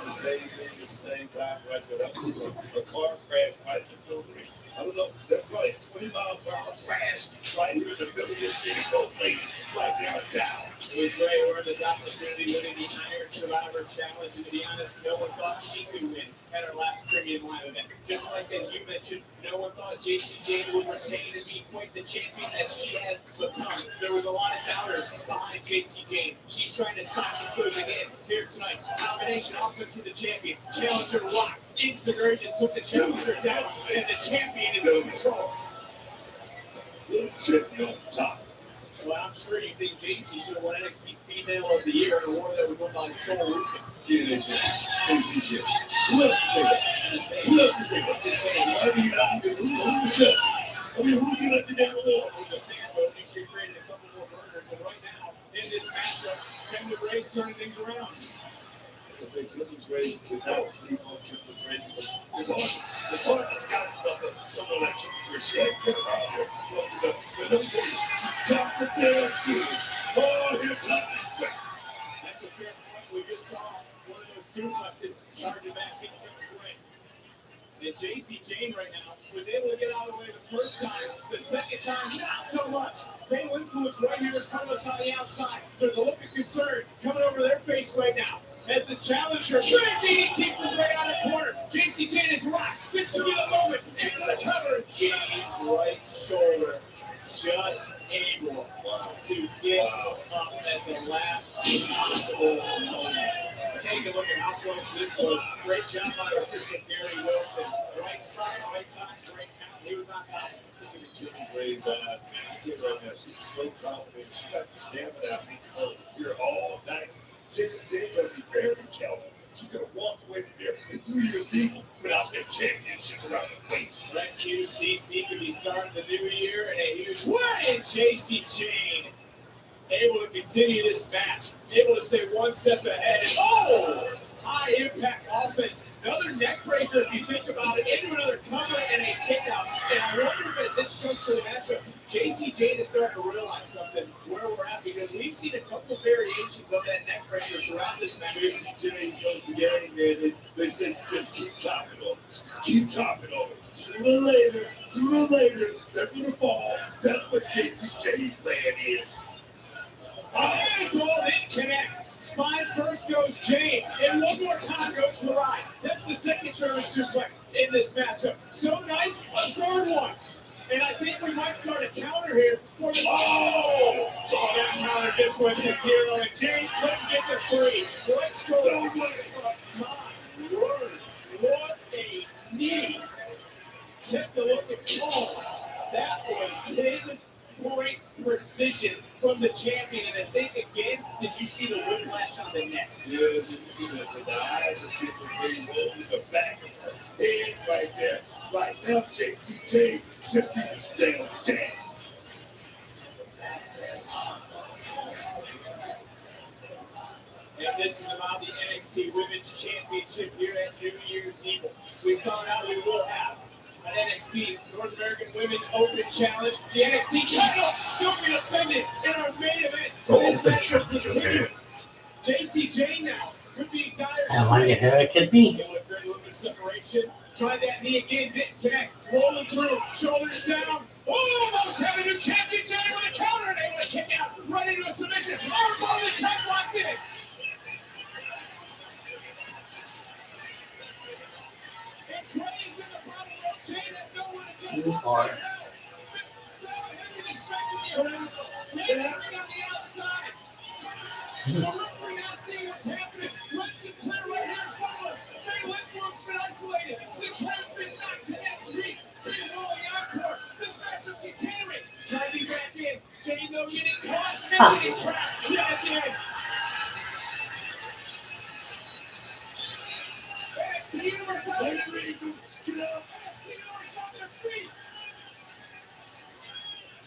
The same thing at the same time, right? But that was a car crash right in the middle of the ring. I don't know, that's probably a 20-mile-per-hour crash right here in the middle of this video place. like they are down. It was great. We're this opportunity winning the Iron Survivor Challenge, and to be honest, no one thought she could win at our last premium live event. Just like as you mentioned, no one thought JC Jane would retain and be quite the champion that she has become. There was a lot of doubters behind JC Jane. She's trying to silence those again here tonight. Combination offense for the champion. Challenger locked. Instantly just took the challenger down, and the champion is in control. Little champion on top. Well, I'm sure you think JC should have won NXT Female of the Year in a war that was won by Soul Rukin. Yeah, they did. Hey, DJ. Love to say that. Just saying. Love to say that. Just saying. I mean, who's the I mean, who's he left it down below? With the fan vote, she created a couple more burners, and right now, in this matchup, Kevin DeBray's turning things around. I say Clippers ready to not keep on Clippers ready. It's hard to scout someone like where she ain't been around here. But let me tell you, she's got the damn goods. Oh, here comes the That's a fair point. We just saw one of those suplexes charging back in Kevin DeBray. And JC Jane right now was able to get out of the way the first time. The second time, not so much. Fatal influence right here in front of us on the outside. There's a look of concern coming over their face right now. As the challenger, DDT from right out of the corner. JC Jane is rocked. This could be the moment. Into the cover. Jane's right shoulder just able to get up at the last possible moment. Take a look at how close this was. Great job by our official Gary Wilson. Right spot, right time, great count. He was on top. Look at Jimmy Gray's eyes, man. I tell you right now, she's so confident. She got the stamina out here all night. Jesse Jane gonna be very careful. She's gonna walk away from there and New Year's Eve without that championship around the waist. Red QCC could be starting the new year in a huge way. And JC Jane able to continue this match, able to stay one step ahead. And high impact offense. Another neck breaker if you think about it, into another cover and a kick out. And I wonder if at this juncture of the matchup, JC Jane is starting to realize something where we're at, because we've seen a couple variations of that neck breaker throughout this match. Jesse Jane knows the game, man. They say just keep chopping on it. Keep chopping on it. Sooner or later, they're gonna fall. That's what Jesse Jane's plan is. And ball didn't connect. Spine first goes Jane, and one more time goes to the right. That's the second German suplex in this matchup. So nice, a third one. And I think we might start a counter here. That counter just went to zero, and Jane couldn't get the three. Right shoulder. My word, what a knee. Take a look at that was pinpoint precision from the champion. And I think again, did you see the whiplash on the neck? Yes, the eyes are getting very low in the back of her head right there. Right now, JC Jane just need to stay on the gas. And this is about the NXT Women's Championship here at New Year's Eve. We found out we will have an NXT North American Women's Open Challenge. The NXT title still be defended in our main event. This match will continue. JC Jane now could be dire I want to get her, it could be. Very little bit of separation. Tried that knee again, didn't connect. Rolling through, shoulders down. Almost having a champion Jane with a counter and able to kick out right into a submission. Arm on the tech locked in. You are.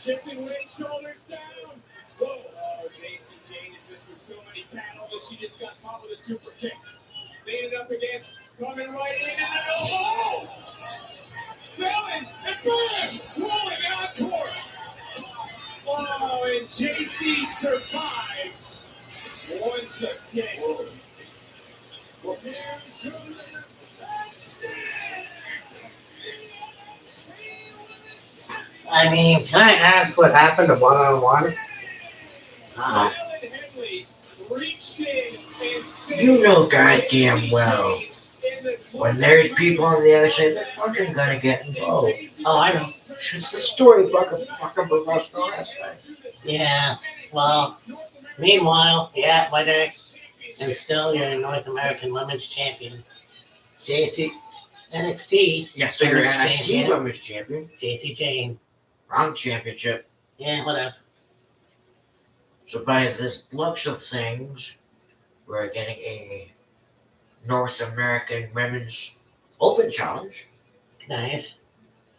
Shifting weight, shoulders down. Whoa. Oh, JC Jane has been through so many battles that she just got caught with a super kick. Leaning up against, coming right in, and oh! Failing, and boom! Rolling encore. Oh, and JC survives once again. Well, here's your I mean, can I ask what happened to one-on-one? Ah, Alan Henley reached in and saved you know J.C. goddamn well Jane in the when closing there's people on moments the other of side, the they're match. fucking gonna get And involved. J.C. Oh, I know. Jane turned It's the her storybook of tonight fucking professional and wrestling. headed to the second Yeah. NXT Well, North American meanwhile, Women's yeah, whether Championship. and still your North American Women's Champion, JC NXT Yeah, so you're Women's NXT Champion, Women's Champion, JC Jane. wrong championship. Yeah, whatever. So by the looks of things, we're getting a North American Women's Open Challenge. Nice.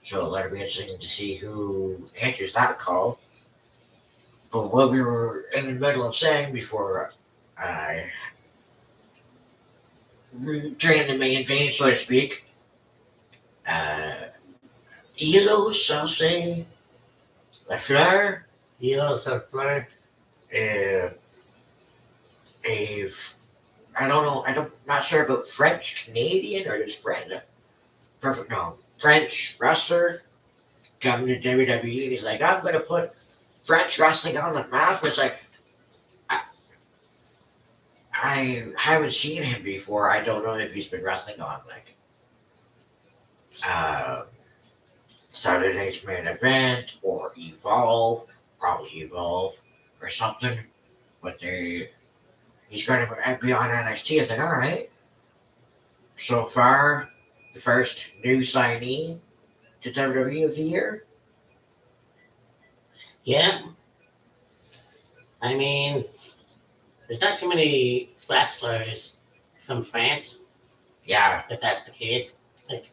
So that'll be interesting to see who answers that call. But what we were in the middle of saying before I drained the main vein, so to speak, Elos, I'll say, Lafleur, Elos are flirt. uh, a, I don't know, not sure about French Canadian or just perfect, no, French wrestler coming to WWE. And he's like, I'm going to put French wrestling on the map. It's like, I haven't seen him before. I don't know if he's been wrestling on like Saturday's Main Event or Evolve, probably Evolve or something. But he's going to be on NXT. It's like, all right. So far, the first new signee to WWE of the year. Yeah. I mean, there's not too many wrestlers from France, Yeah, if that's the case. Like,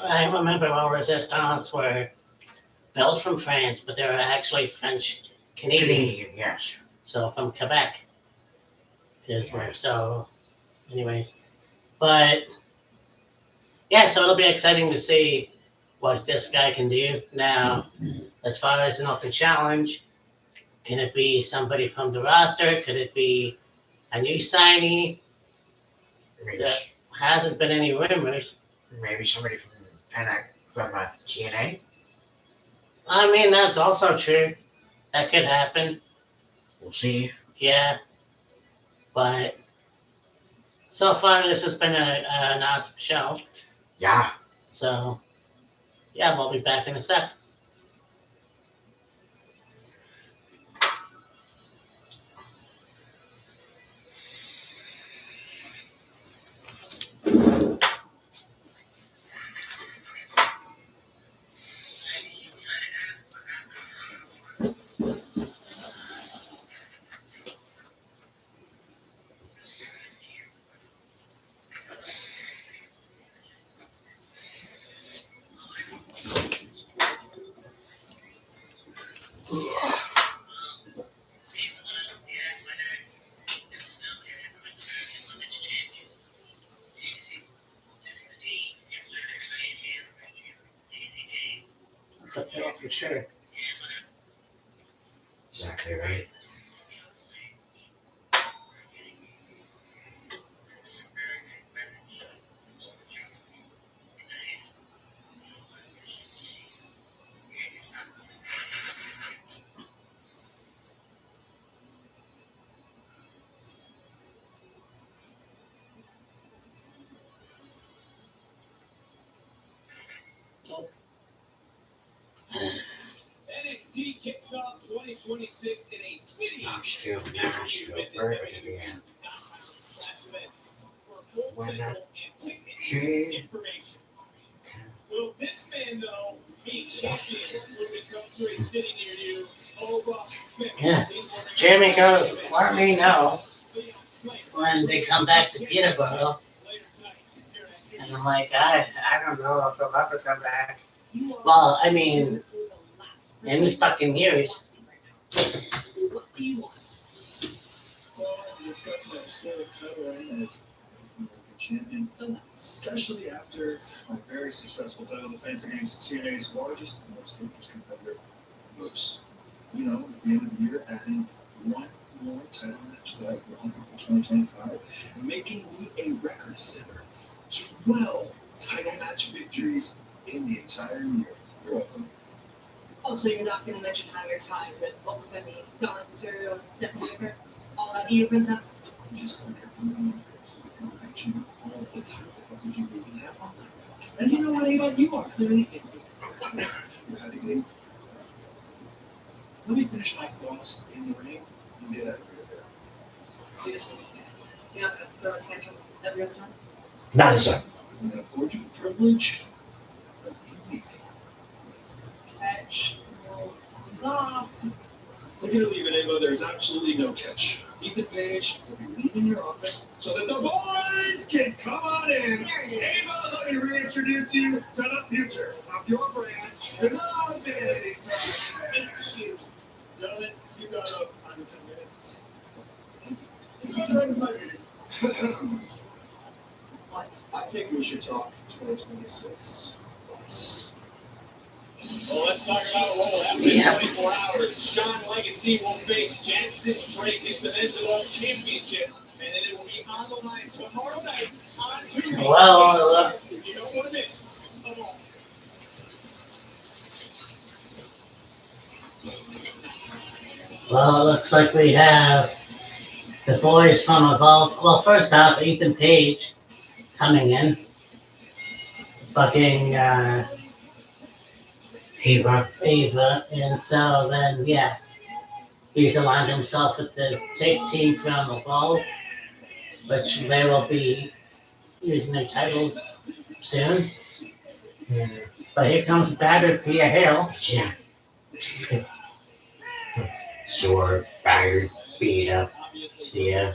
I remember when Resistance were built from France, but they were actually French Canadian. Canadian, yes. So from Quebec. So, anyways. But, yeah, so it'll be exciting to see what this guy can do. Now, as far as an open challenge, can it be somebody from the roster? Could it be a new signee? Maybe, There hasn't been any rumors. maybe somebody from TNA. I mean, that's also true. That could happen. We'll see. Yeah. But so far, this has been an awesome show. Yeah. So, yeah, we'll be back in a sec. That's a fail for sure. Exactly right. NXT kicks off 2026 in a city. Knoxville, Now Nashville, visit Bergen, Indiana. www.com/events for full Why not? schedule and ticket She, information. Will this man, though, be champion when we come to a city near you? Yeah. Jeremy goes, let me know when they come back to Peterborough. And I'm like, I don't know if they'll ever come back. Well, I mean, in fucking years. What do you want? Well, discussing a historic title reign as champion, especially after a very successful title defense against TNA's largest and most dangerous competitor, Moose. You know, at the end of the year, adding one more title match that I've won in 2025, making me a record setter. 12 title match victories in the entire year. You're welcome. Oh, so you're not going to mention how your time with Okfemi, Donna Rosario, and Stephanie Baker, all that EU princess? Just like everyone else, I mention all the time differences you really have on that. And you know what, Ava, you are clearly you're having Let me finish my thoughts in the ring and get out of here. You just you're not going to throw a tantrum every other time? Not as a I'm going to afford you the privilege of unique. Catch, roll, off. If you're leaving, Ava, there's absolutely no catch. Ethan Page will be leaving your office so that the boys can come on in. There it is. Ava, let me reintroduce you to the future of your brand, the non-big Thank you. Gentlemen, you got up under 10 minutes. That's my meeting. What? I think we should talk 2026. Yes. Well, let's talk about what will happen in 24 hours. Sean Legacy will face Jackson Drake. It's the Men's World Championship, and then it will be on the line tomorrow night on Tuesday. Well, You don't want to miss. Come on. Well, it looks like we have the boys from Evolve. Well, first off, Ethan Page coming in, fucking Ava, and so then yeah, he's aligned himself with the take team from Evolve, which they will be using their titles soon. But here comes battered Pia Hill. Yeah. Sore, battered, beat up. Yeah,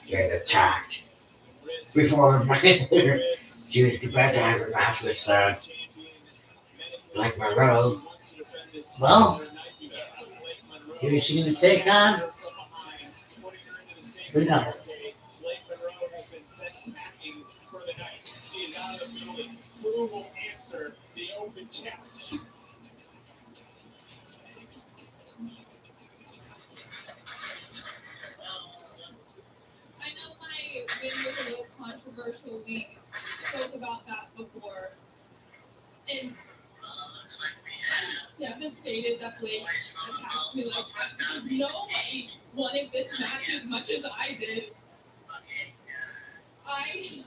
get attacked. Before she was about to have a match with Black Monroe. Well, who is she going to take on? Who knows? She is out of the building. Who will answer the open challenge? I know my win was a little controversial. We spoke about that before. And I'm devastated that Blake attacked me like that because nobody wanted this match as much as I did. I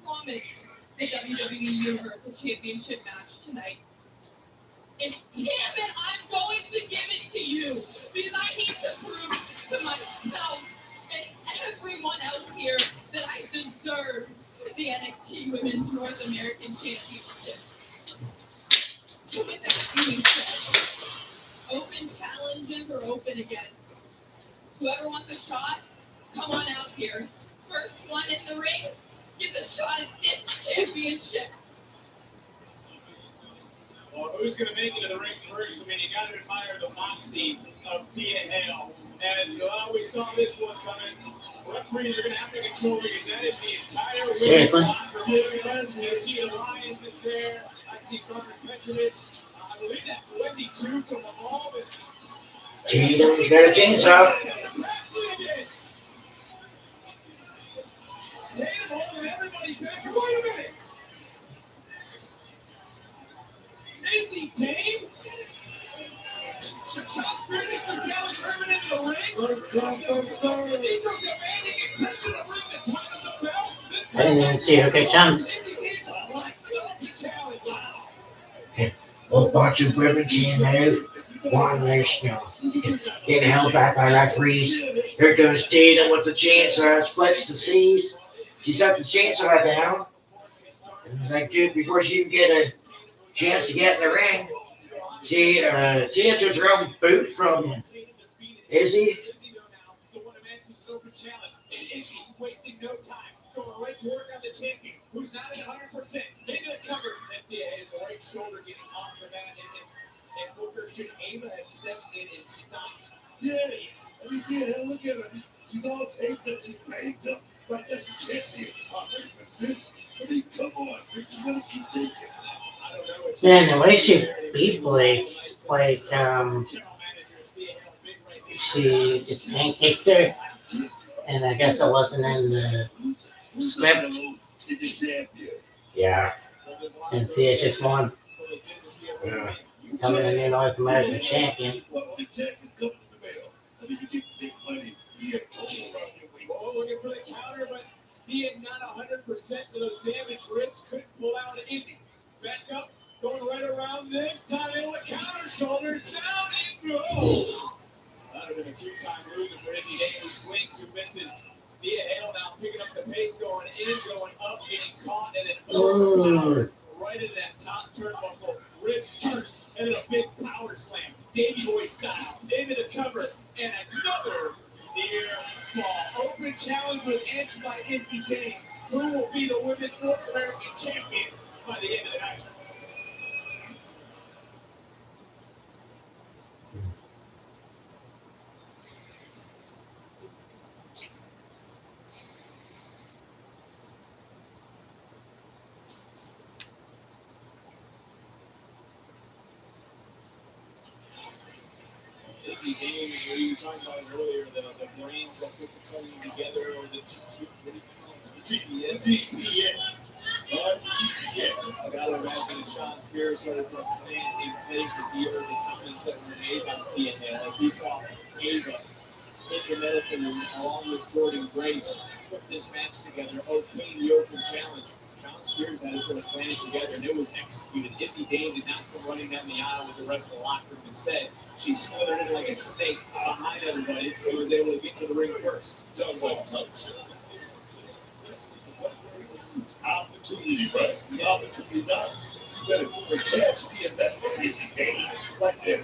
promised the WWE Universal Championship match tonight. And damn it, I'm going to give it to you because I need to prove to myself and everyone else here that I deserve the NXT Women's North American Championship. So with that being said, open challenges are open again. Whoever wants a shot, come on out here. First one in the ring, get the shot at this championship. Well, who's going to make it to the ring first? I mean, you got to admire the moxie of Thea Hale. As we saw this one coming, referees are going to have to control because that is the entire Seriously? block for moving. Tia Lyons is there. I see Carter Petrovich. I believe that Wendy too from the ball. She's got a chainsaw. Tatum holding everybody's back. Wait a minute. Is he Dame? Shots finished for Dallas Herman into the ring. Let's talk about sorry. These are demanding accession to ring the time of the bell. This I didn't even see her get jumped. A bunch of women came out, wanting their getting held back by referees. Here goes Tatum with the chainsaw, splits the seas. She set the chainsaw down. And like, dude, before she even get a chance to get in the ring, she had to throw a boot from Izzy. Izzy wasting no time, going right to work on the champion, who's not at 100%. Into the cover, and Thea has the right shoulder getting off the mat, and Booker should Ava have stepped in and stopped. Yes, and he did. And look at her. She's all taped up. She's painted up. Like that she can't be 100%. I mean, come on. What is she thinking? Man, the way she beat Blake, she just pancaked her, and I guess it wasn't in the script. Yeah. And Thea just won. Yeah. Coming in North American champion. What the check is coming in the mail. I mean, you get big money, you get cold around your waist. Oh, looking for the counter, but being not 100% of those damaged ribs couldn't pull out Izzy. Back up, going right around this time, able to counter, shoulders down, and go. That would have been a two-time loser for Izzy Day, who swings, who misses. Thea Hale now picking up the pace, going in, going up, getting caught, and then overpowered right into that top turnbuckle. Ribs first, and then a big power slam, Davey Boy style, into the cover, and another near fall. Open challenge was answered by Izzy Day, who will be the Women's North American Champion by the end of the night. Izzy Day, we were talking about it earlier, the brains that put the company together, or the GPS. GPS. GPS. I gotta imagine that Sean Spears started to plant in place as he heard the comments that were made about Thea Hale, as he saw Ava implement it along with Jordan Grace put this match together, opening the open challenge. Sean Spears had to put a plan together, and it was executed. Izzy Dane did not come running down the aisle with the rest of the locker room. Instead, she slithered in like a snake behind everybody and was able to get to the ring first. Don't want to touch. Opportunity, right? The opportunity knocks. You better go and catch the and that Izzy Dane. Like that,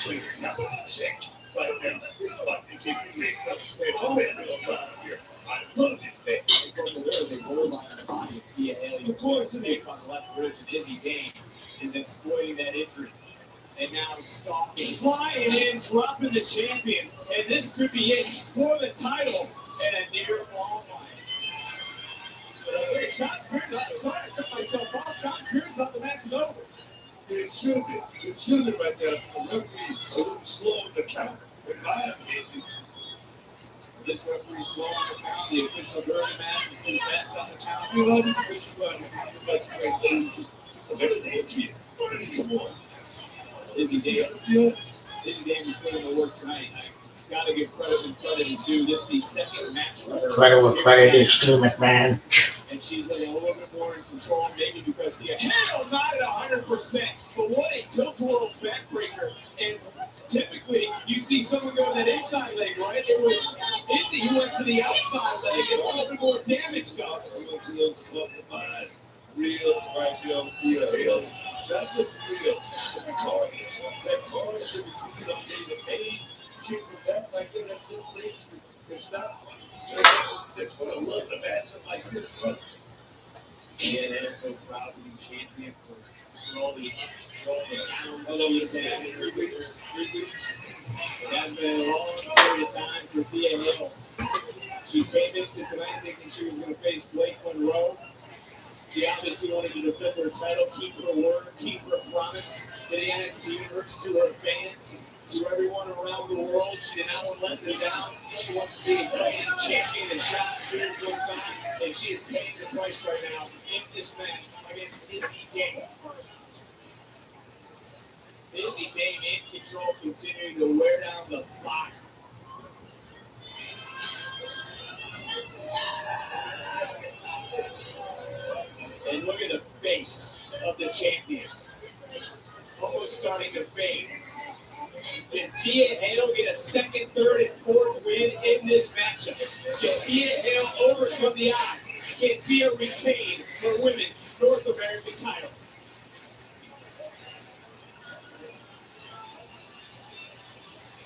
clear it out. Check. Right now, it's about to get big. And I'm ready to go out here. I love it, man. There is a goal line on the body of Thea Hale. Of course it is. On the left ribs, and Izzy Dane is exploiting that injury. And now stalking, flying in, dropping the champion. And this could be it for the title. And a near fall line. Wait, Sean Spears, sorry, I took myself off. Sean Spears thought the match is over. It should have been. It should have been right there. The referee a little slow on the count. In my opinion, This referee slow on the count. The official during the match was too fast on the count. you know, the official running. Like crazy. Somebody name here. Come on. Izzy Dane. Let's be honest. Izzy Dane was putting in the work tonight. I gotta give credit when credit is due. This is the second match for her. Credit what credit is due, McMahon. And she's looking a little bit more in control, maybe because the hell not at 100%. But what a tilt-a-whirl backbreaker. And typically, you see someone go to that inside leg, right? It was Izzy who went to the outside leg and a little bit more damage done. We went to those compromised real right there, real hell. Not just real, but the carnage. That carnage in between them getting the pain, kick them back like that, that sensation. It's not fun. They're gonna love the matchup like this, trust me. Yeah, they're so proud to be champion for all the ups, for all the downs she's had in her career. 3 weeks. It has been a long period of time for Thea Hale. She came into tonight thinking she was going to face Blake Monroe. She obviously wanted to defend her title, keep her word, keep her promise to the NXT universe, to her fans, to everyone around the world. She did not want to let them down. She wants to be the grand champion, and Sean Spears looks on, and she is paying the price right now in this match against Izzy Dane. Izzy Dane in control, continuing to wear down the clock. And look at the face of the champion. Almost starting to fade. Can Thea Hale get a second, third, and fourth win in this matchup? Can Thea Hale overcome the odds? Can Thea retain her women's North American title?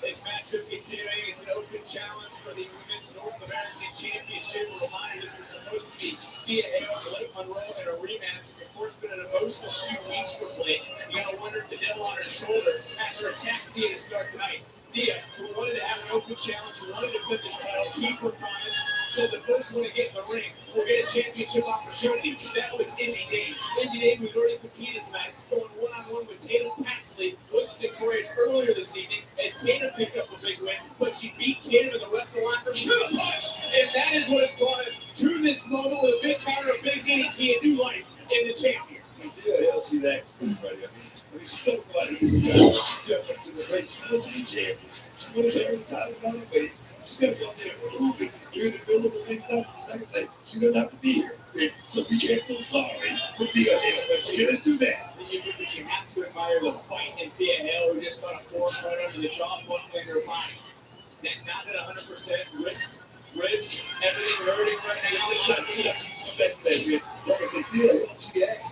This matchup continuing. It's an open challenge for the Women's North American Championship. A reminder, this was supposed to be Thea Hale, Blake Monroe, and a rematch. It's, of course, been an emotional few weeks for Blake. You got to wonder if the devil on her shoulder after attacking Thea to start tonight. Thea, who wanted to have an open challenge, who wanted to flip this title, keep her promise, said the first one to get in the ring will get a championship opportunity. That was Izzy Dane. Izzy Dane, who's already competed tonight, going one-on-one with Tatum Paxley, was victorious earlier this evening as Tatum picked up a big win, but she beat Tatum and the rest of the locker room to the punch, and that is what has brought us to this moment with a big counter, a big DDT, and new life in the champion. Yeah, hell, she's expert, buddy. I mean, When she got somebody who's got, she stepped up to the plate. She wants to be champion. She wants to every time on her face. She stepped up there and proved it. You're in the middle of the ring now. Like I said, she doesn't have to be here. So we can't feel sorry for Thea Hale, but she didn't do that. But you have to admire the fight in Thea Hale, who just got a force right under the jaw, buckling her body. Not at 100%, wrists, ribs, everything hurting right now. Like I said, Thea Hale,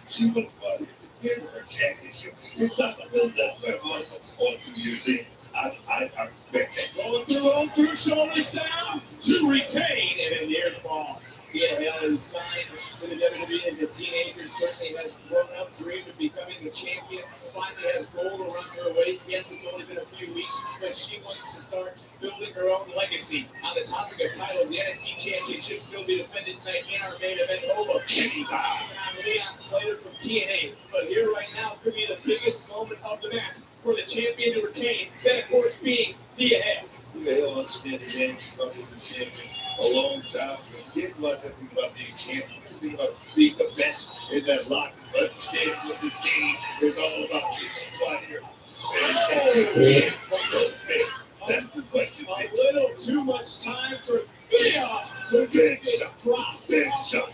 she won the win her championship inside the middle of that red one on New Year's Eve. I respect that. Going through, shoulders down to retain, and a near fall. Thea Hale is signed to the WWE as a teenager, certainly has grown up, dreamed of becoming a champion, finally has gold around her waist. Yes, it's only been a few weeks, but she wants to start building her own legacy. On the topic of titles, the NXT Championship will be defended tonight in our main event over Leon Slater from TNA. But here right now could be the biggest moment of the match for the champion to retain, that of course being Thea Hale. Thea Hale understands the game. She's been the champion a long time. Get about that thing about being champion. Think about being the best in that locker. Understand what this game is all about. She's right here. And from those fans. That's the question. A little too much time for Thea. The big drop. Big shot.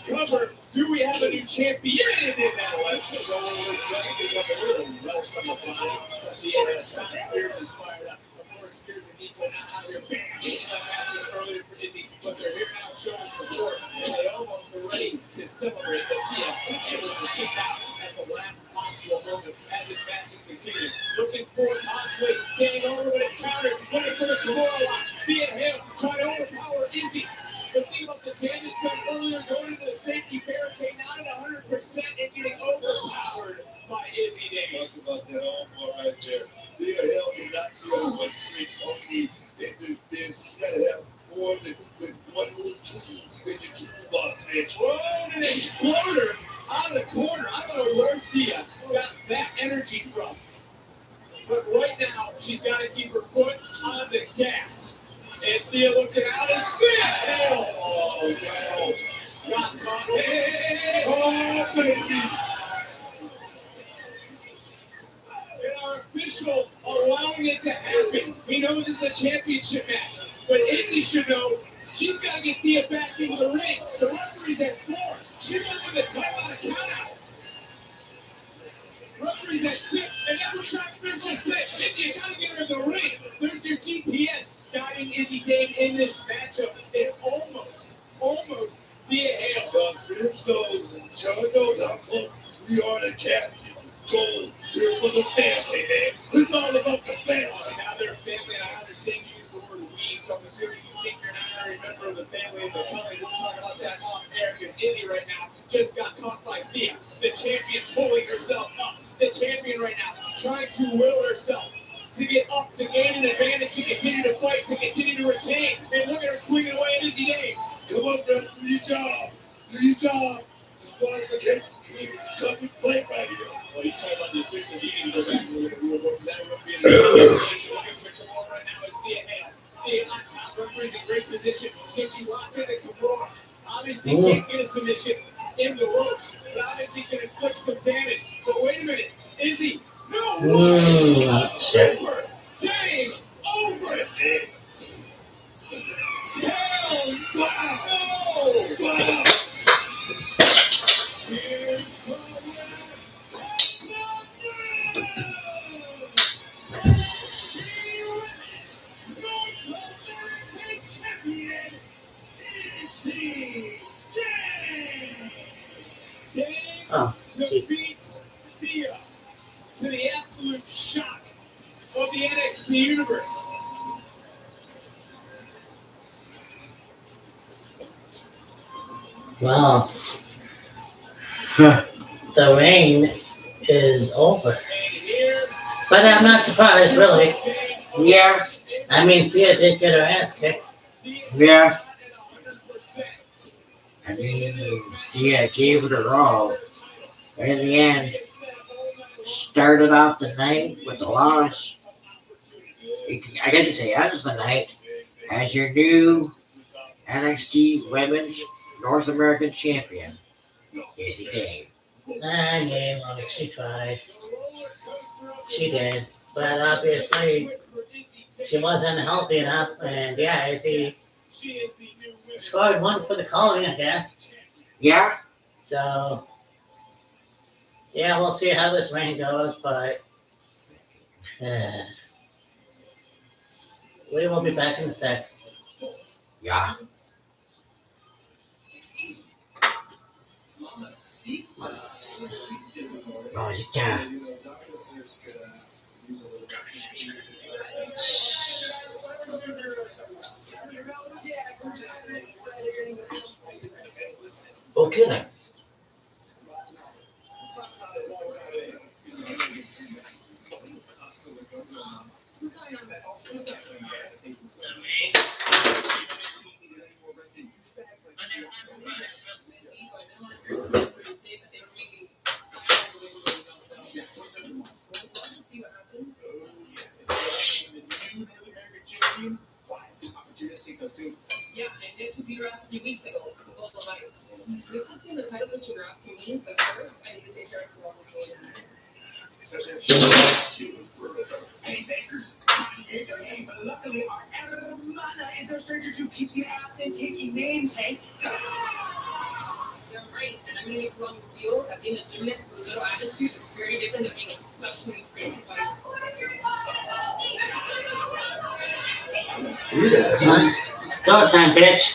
Cover. Do we have a new champion in that left shoulder? Just pick up a little welts on the body. The Sean Spears is fired up. Of course, Spears and Nico now out here. Bam! Matchup earlier for Izzy, but they're here now showing support, and they almost are ready to celebrate the Thea able to kick out at the last possible moment as this match is continuing. Looking forward, possibly getting over, but it's countered. Looking for the Kimura lock. Thea Hale trying to overpower Izzy. But think about the damage done earlier, going into the safety barricade, not at 100% and getting overpowered by Izzy Davis. Talk about that armbar right there. Thea Hale cannot be a one-trick pony in this dance. You gotta have more than one little tool in your toolbox, man. Whoa, an exploder out of the corner. I don't know where Thea got that energy from. But right now, she's got to keep her foot on the gas. And Thea looking out, and Thea Hale. Oh, no. Got caught. Hey, Oh, baby. And our official allowing it to happen. He knows it's a championship match. But Izzy should know she's got to get Thea back into the ring. The referee's at 4. She went with the title on a countout. Referee's at 6, and that's what Sean Spears just said. Izzy, you gotta get her in the ring. There's your GPS guiding Izzy Dave in this matchup. And almost Thea Hale. Sean knows how close we are to capture gold here for the family, man. It's all about the family. Now they're family, and I understand you use the word we, so I'm assuming you think you're not a member of the family of the company. We'll talk about that off air, because Izzy right now just got caught by Thea, the champion pulling herself up. The champion right now trying to will herself to get up, to gain an advantage, to continue to fight, to continue to retain. And look at her swinging away at Izzy Dave. Come on, brother, do your job. Do your job. Disqualification. Come and play right here. Well, you talk about the official needing to go back and look at the rule book. That would be an obligation. Looking for Kimura right now is Thea Hale. Thea on top, referee's in great position. Can she lock in at Kimura? Obviously can't get a submission in the ropes, but obviously can inflict some damage. But wait a minute, Izzy, no, super, Dave, over. That's it. Hell, Wow. no. Wow. Here's the defeats Thea to the absolute shock of the NXT universe. Well, the reign is over. And here, But I'm not surprised, really. Yeah, I mean, Thea did get her ass kicked. yeah. I mean, yeah, gave it her all. But in the end, started off the night with a loss. I guess you say ends the night as your new NXT Women's North American Champion, Izzy Dave. I mean, like, she tried. She did. But obviously, she wasn't healthy enough. And yeah, I see. Scored one for the calling, I guess. Yeah, So, yeah, we'll see how this reign goes. But we will be back in a sec. yeah. Oh, yeah. Okay then. Yeah, I did beat her ass a few weeks ago. Gold Levites. This puts me in the title picture you're asking me, but first I need to take care of Corona. Especially if she any bakers. Luckily, our Hermana is no stranger to kicking ass and taking names, Hank. You're right, and I'm gonna make wrong feel that being a gymnast with a little attitude is very different than being a professionally trained fighter. Go time, bitch.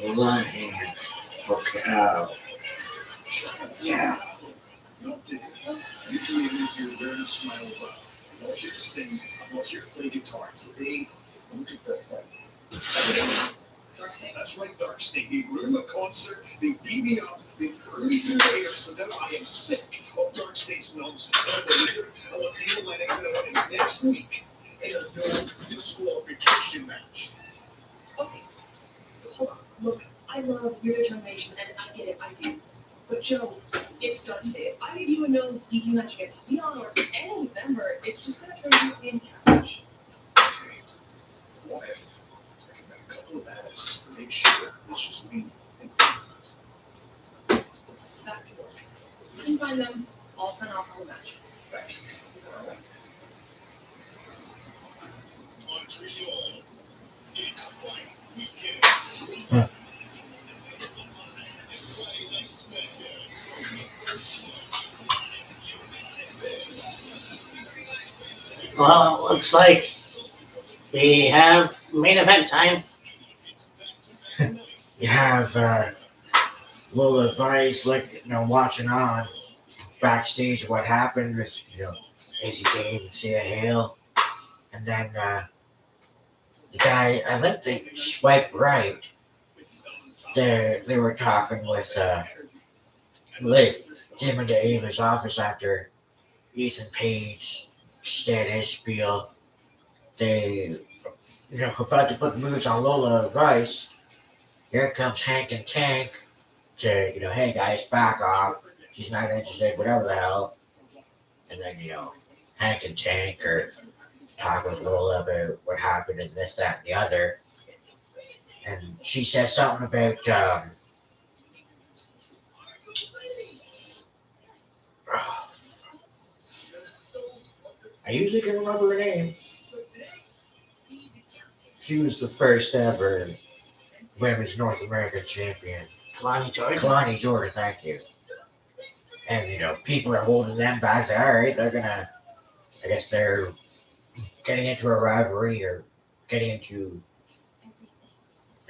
Hold on here. Okay. Yeah. Usually I make your awareness smile above. I'm not here to sing, I'm not here to play guitar. Today, I'm looking for a friend. That's right, Dark State. They ruined the concert, they beat me up, they threw me through the air, so now I am sick of Dark State's nonsense. I want to deal my next and I want it next week in a no disqualification match. Okay, hold on. Look, I love your determination, and I get it, I do. But Joe, it's Dark State. If I give you a no DQ match against Dion or any member, it's just gonna turn into a handicap match. Okay, what if I can get a couple of badasses to make sure it's just me and Back to work. You can find them. I'll sign off on the match. thank you. Montreal, it's Fight Weekend. Well, it looks like we have main event time. You have Lola Vice, like, watching on backstage what happened with, Izzy Dave and Sia Hale. And then the guy, I think they swiped right. They were talking with Jim and Ava's office after Ethan Page said his spiel. They, about to put moves on Lola Vice. Here comes Hank and Tank to, hey guys, back off. She's not interested, whatever the hell. And then, Hank and Tank are talking with Lola about what happened and this, that, and the other. And she says something about, I usually can remember her name. She was the first ever women's North American champion. Kalani Jordan, thank you. And, people are holding them back. All right, I guess they're getting into a rivalry or they're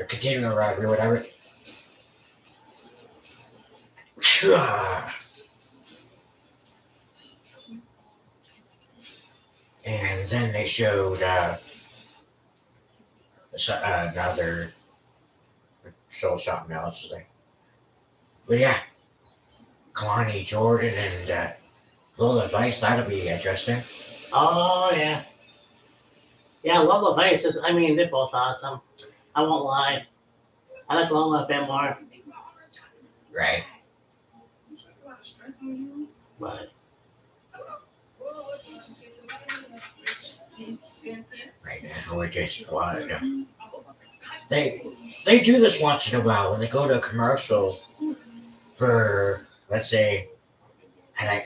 continuing a rivalry, whatever. And then they showed another show something else. But yeah, Kalani Jordan and Lola Vice, that'll be interesting. Oh, yeah. Yeah, Lola Vice is, they're both awesome. I won't lie. I like Lola a bit more. Right. But Right now, we're just wanting to. They they do this once in a while when they go to a commercial for, let's say,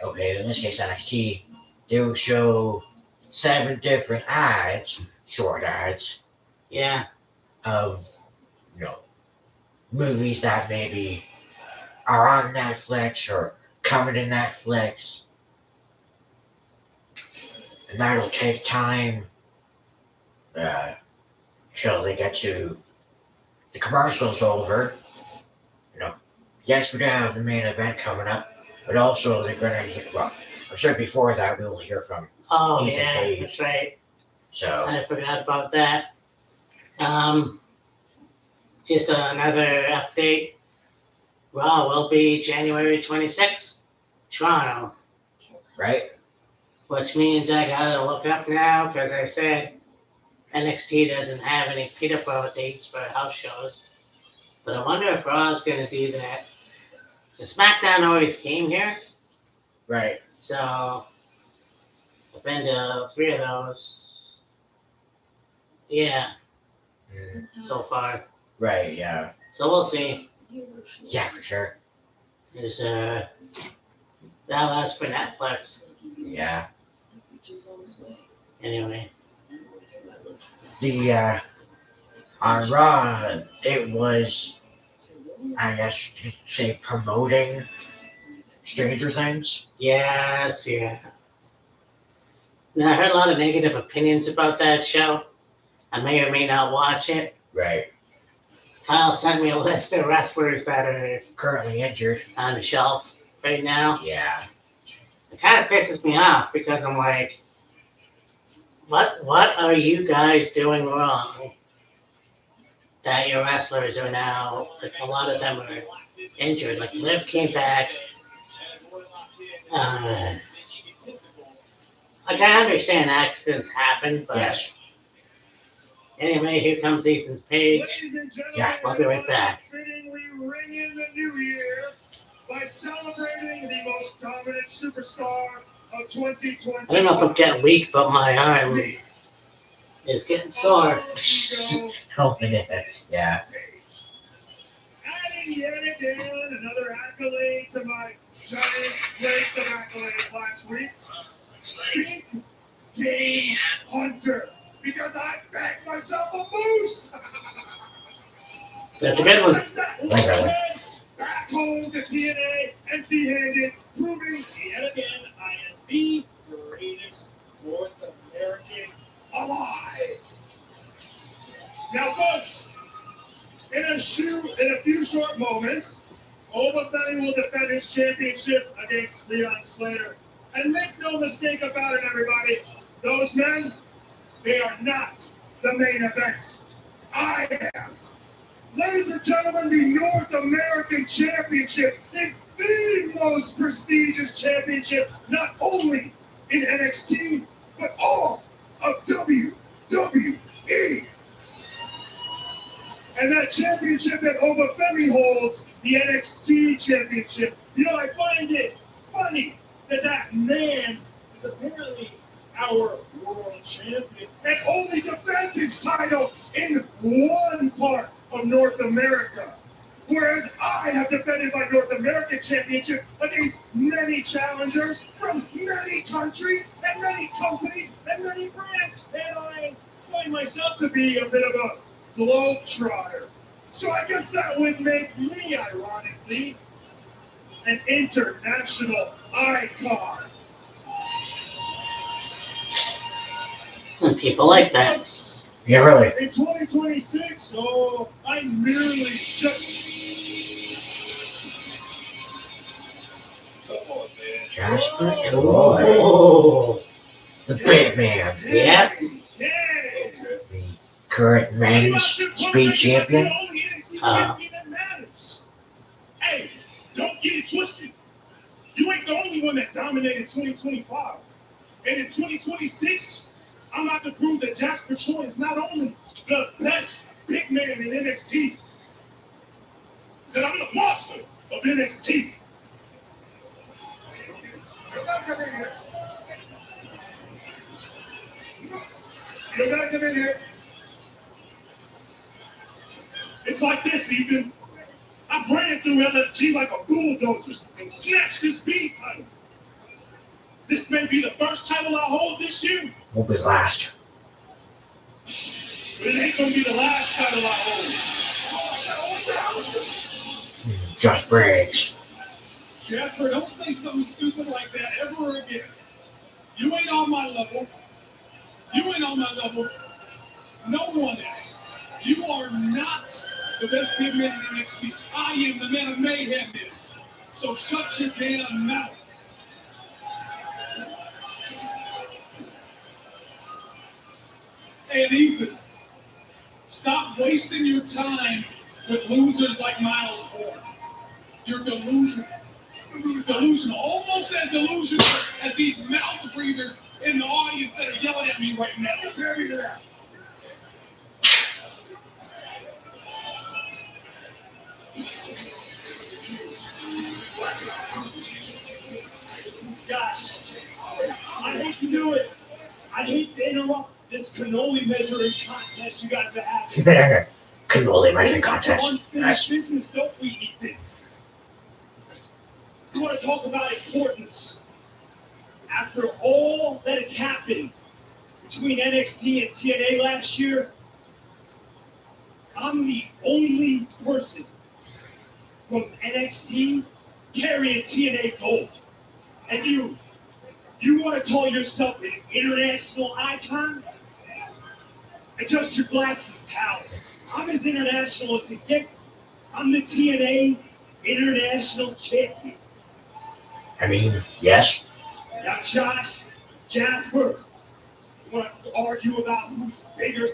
okay, in this case NXT. They will show 7 different ads, short ads, Yeah. of movies that maybe are on Netflix or coming to Netflix, and that'll take time uh, till they get to the commercials over. Yes, we're gonna have the main event coming up, but also they're gonna hear. Well, I'm sure before that we will hear from Oh, Ethan yeah, Page. that's right. So I forgot about that. Just another update. Raw will be January 26th, Toronto, right, which means I gotta look up now because I said NXT doesn't have any Peterborough dates for house shows. But I wonder if Raw's gonna do that. The SmackDown always came here, right, so I've been to 3 of those. Yeah, so far. right, yeah, So we'll see. yeah, for sure, There's that's for Netflix. yeah. Anyway, The on Raw, it was, I guess you'd say, promoting Stranger Things. yes, yeah. Now I heard a lot of negative opinions about that show. I may or may not watch it. Right, Kyle sent me a list of wrestlers that are currently injured. on the shelf right now. Yeah, It kind of pisses me off because I'm like, what are you guys doing wrong that your wrestlers are now, like a lot of them are injured. Like Liv came back. Like I understand accidents happen, but yes, anyway, here comes Ethan's page. Ladies and gentlemen, Yeah, I'll be right back. fitting we ring in the new year by celebrating the most dominant superstar of 2020. I don't know if I'm getting weak, but my arm is getting sore. oh yeah, Adding yet again another accolade to my giant list of accolades last week. Big Game Hunter. Because I backed myself a moose. That's a good one. Back home to TNA, empty-handed, proving yet again I am the greatest North American alive. Now, folks, in a few short moments, Obafemi will defend his championship against Leon Slater. And make no mistake about it, everybody, those men, they are not the main event. I am. Ladies and gentlemen, the North American Championship is the most prestigious championship, not only in NXT, but all of WWE. And that championship that Obafemi holds, the NXT Championship, I find it funny that man is apparently our world champion and only defends his title in one part of North America. Whereas I have defended my North American championship against many challengers from many countries and many companies and many brands. And I find myself to be a bit of a globetrotter. So I guess that would make me, ironically, an international icon. And people like that. yeah, really. In 2026, I merely just... Come on, man. Jasper Troy, Oh, the big man, yeah. Yeah. the current men's speed champion. Hey, don't get it twisted. You ain't the only one that dominated 2025. And in 2026, I'm about to prove that Jasper Troy is not only the best big man in NXT, that I'm the monster of NXT. You gotta come in here. You gotta come in here. It's like this, Ethan. I ran through LFG like a bulldozer and snatched this B title. This may be the first title I hold this year, Won't be last. but it ain't gonna be the last title I hold. Just Briggs. Jasper, don't say something stupid like that ever again. You ain't on my level. You ain't on my level. No one is. You are not the best big man in NXT. I am the man of mayhem is. So shut your damn mouth. And Ethan, stop wasting your time with losers like Miles Bourne. You're delusional. Delusional. Almost as delusional as these mouth breathers in the audience that are yelling at me right now. Carry it out. Gosh, I hate to do it. I hate to interrupt this cannoli measuring contest you guys are having. Cannoli measuring contest. Unfinished business, don't we, Ethan? We want to talk about importance. After all that has happened between NXT and TNA last year, I'm the only person from NXT carrying TNA gold. And you want to call yourself an international icon? Adjust your glasses, pal. I'm as international as it gets. I'm the TNA International Champion. I mean, yes. Now, Josh, Jasper, you want to argue about who's bigger?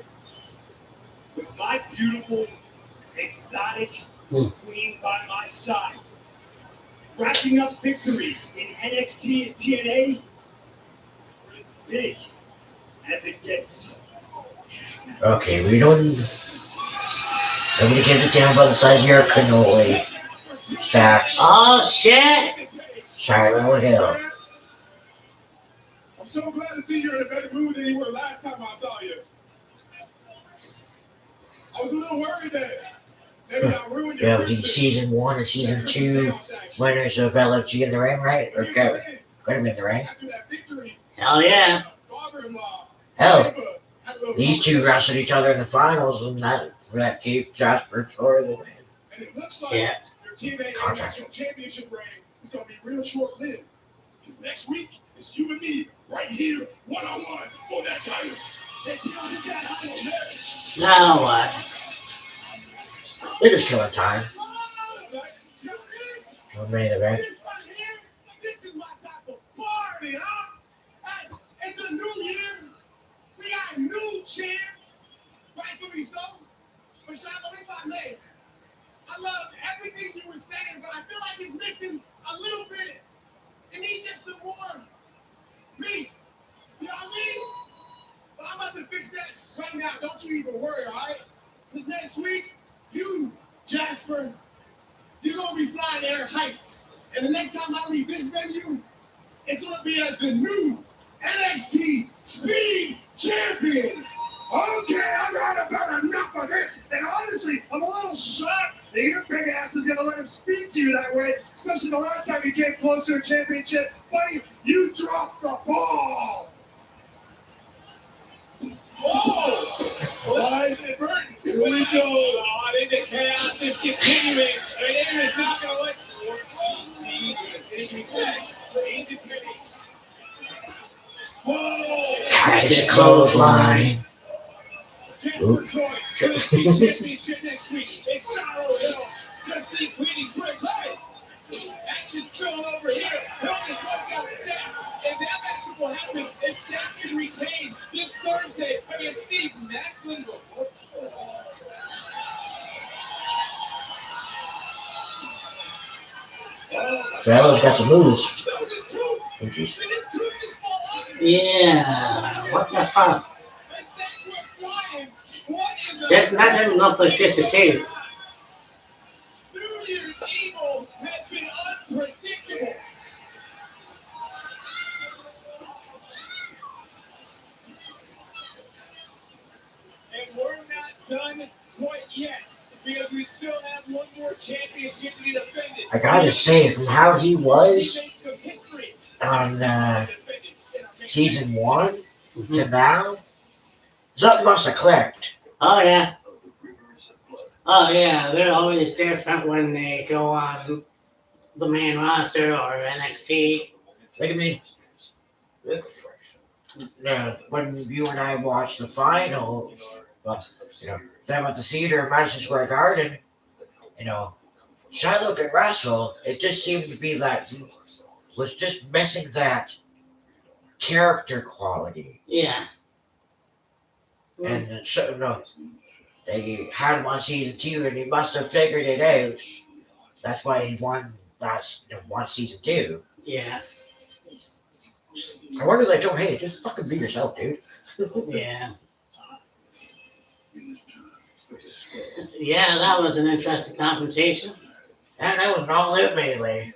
With my beautiful, exotic queen by my side, racking up victories in NXT and TNA, as big as it gets. Okay, we don't. Nobody gives a damn about the size of your cannoli stacks. Oh shit! Shiloh Hill. I'm so glad to see you're in a better mood than you were last time I saw you. I was a little worried that maybe I ruined your Yeah, we did Christmas. season 1 and season 2 winners of LFG in the ring, right? Or could have been in the ring. After that victory, Hell yeah! father-in-law, Hell, Ava, had a little these two wrestled each other in the finals, and that gave Jasper Tor the win. And it looks like Yeah. your TNA Contract. International Championship reign is going to be real short-lived. Next week, it's you and me right here, one-on-one, for that title. Take it on that title next. Now what? They're just killing time. No main event. This is my type of party, huh? Hey, it's a new year. We got new champs. Rightfully so. But Shiloh, if I may, I love everything you were saying, but I feel like it's missing a little bit. It needs just some more meat. You know what I mean? But I'm about to fix that right now. Don't you even worry, all right? Because next week, you, Jasper, you're going to be flying air heights. And the next time I leave this venue, it's going to be as the new NXT Speed Champion. Okay, I've had about enough of this. And honestly, I'm a little shocked that your big ass is going to let him speak to you that way, especially the last time you came close to a championship. Buddy, you dropped the ball. Whoa! What? Here we go. I think the chaos is continuing. And it is not going to let see the decision set for independence. Whoa! Catch clothesline. Jasper Troy, could be championship next week. It's Shiloh Hill. Justin Queenie Briggs. Hey! Action's going over here. Hill is left out stats. And that action will happen if stats can retain this Thursday against Steve Macklin. Shallow's got some moves. Yeah. What the fuck? That didn't look like just a tooth. New Year's Evil has been unpredictable. And we're not done quite yet, because I gotta say, from how he was on season 1 to now, something must have clicked. Oh yeah. Oh yeah. They're always different when they go on the main roster or NXT. Like, I mean, when you and I watched the final, well, them at the theater in Madison Square Garden, Shiloh could wrestle. It just seemed to be that he was just missing that character quality. Yeah. And so, they had him on season 2, and he must have figured it out. That's why he won season 2. Yeah. I wonder if they told, hey, just fucking be yourself, dude. Yeah. Yeah, that was an interesting confrontation. And that was an all-out melee.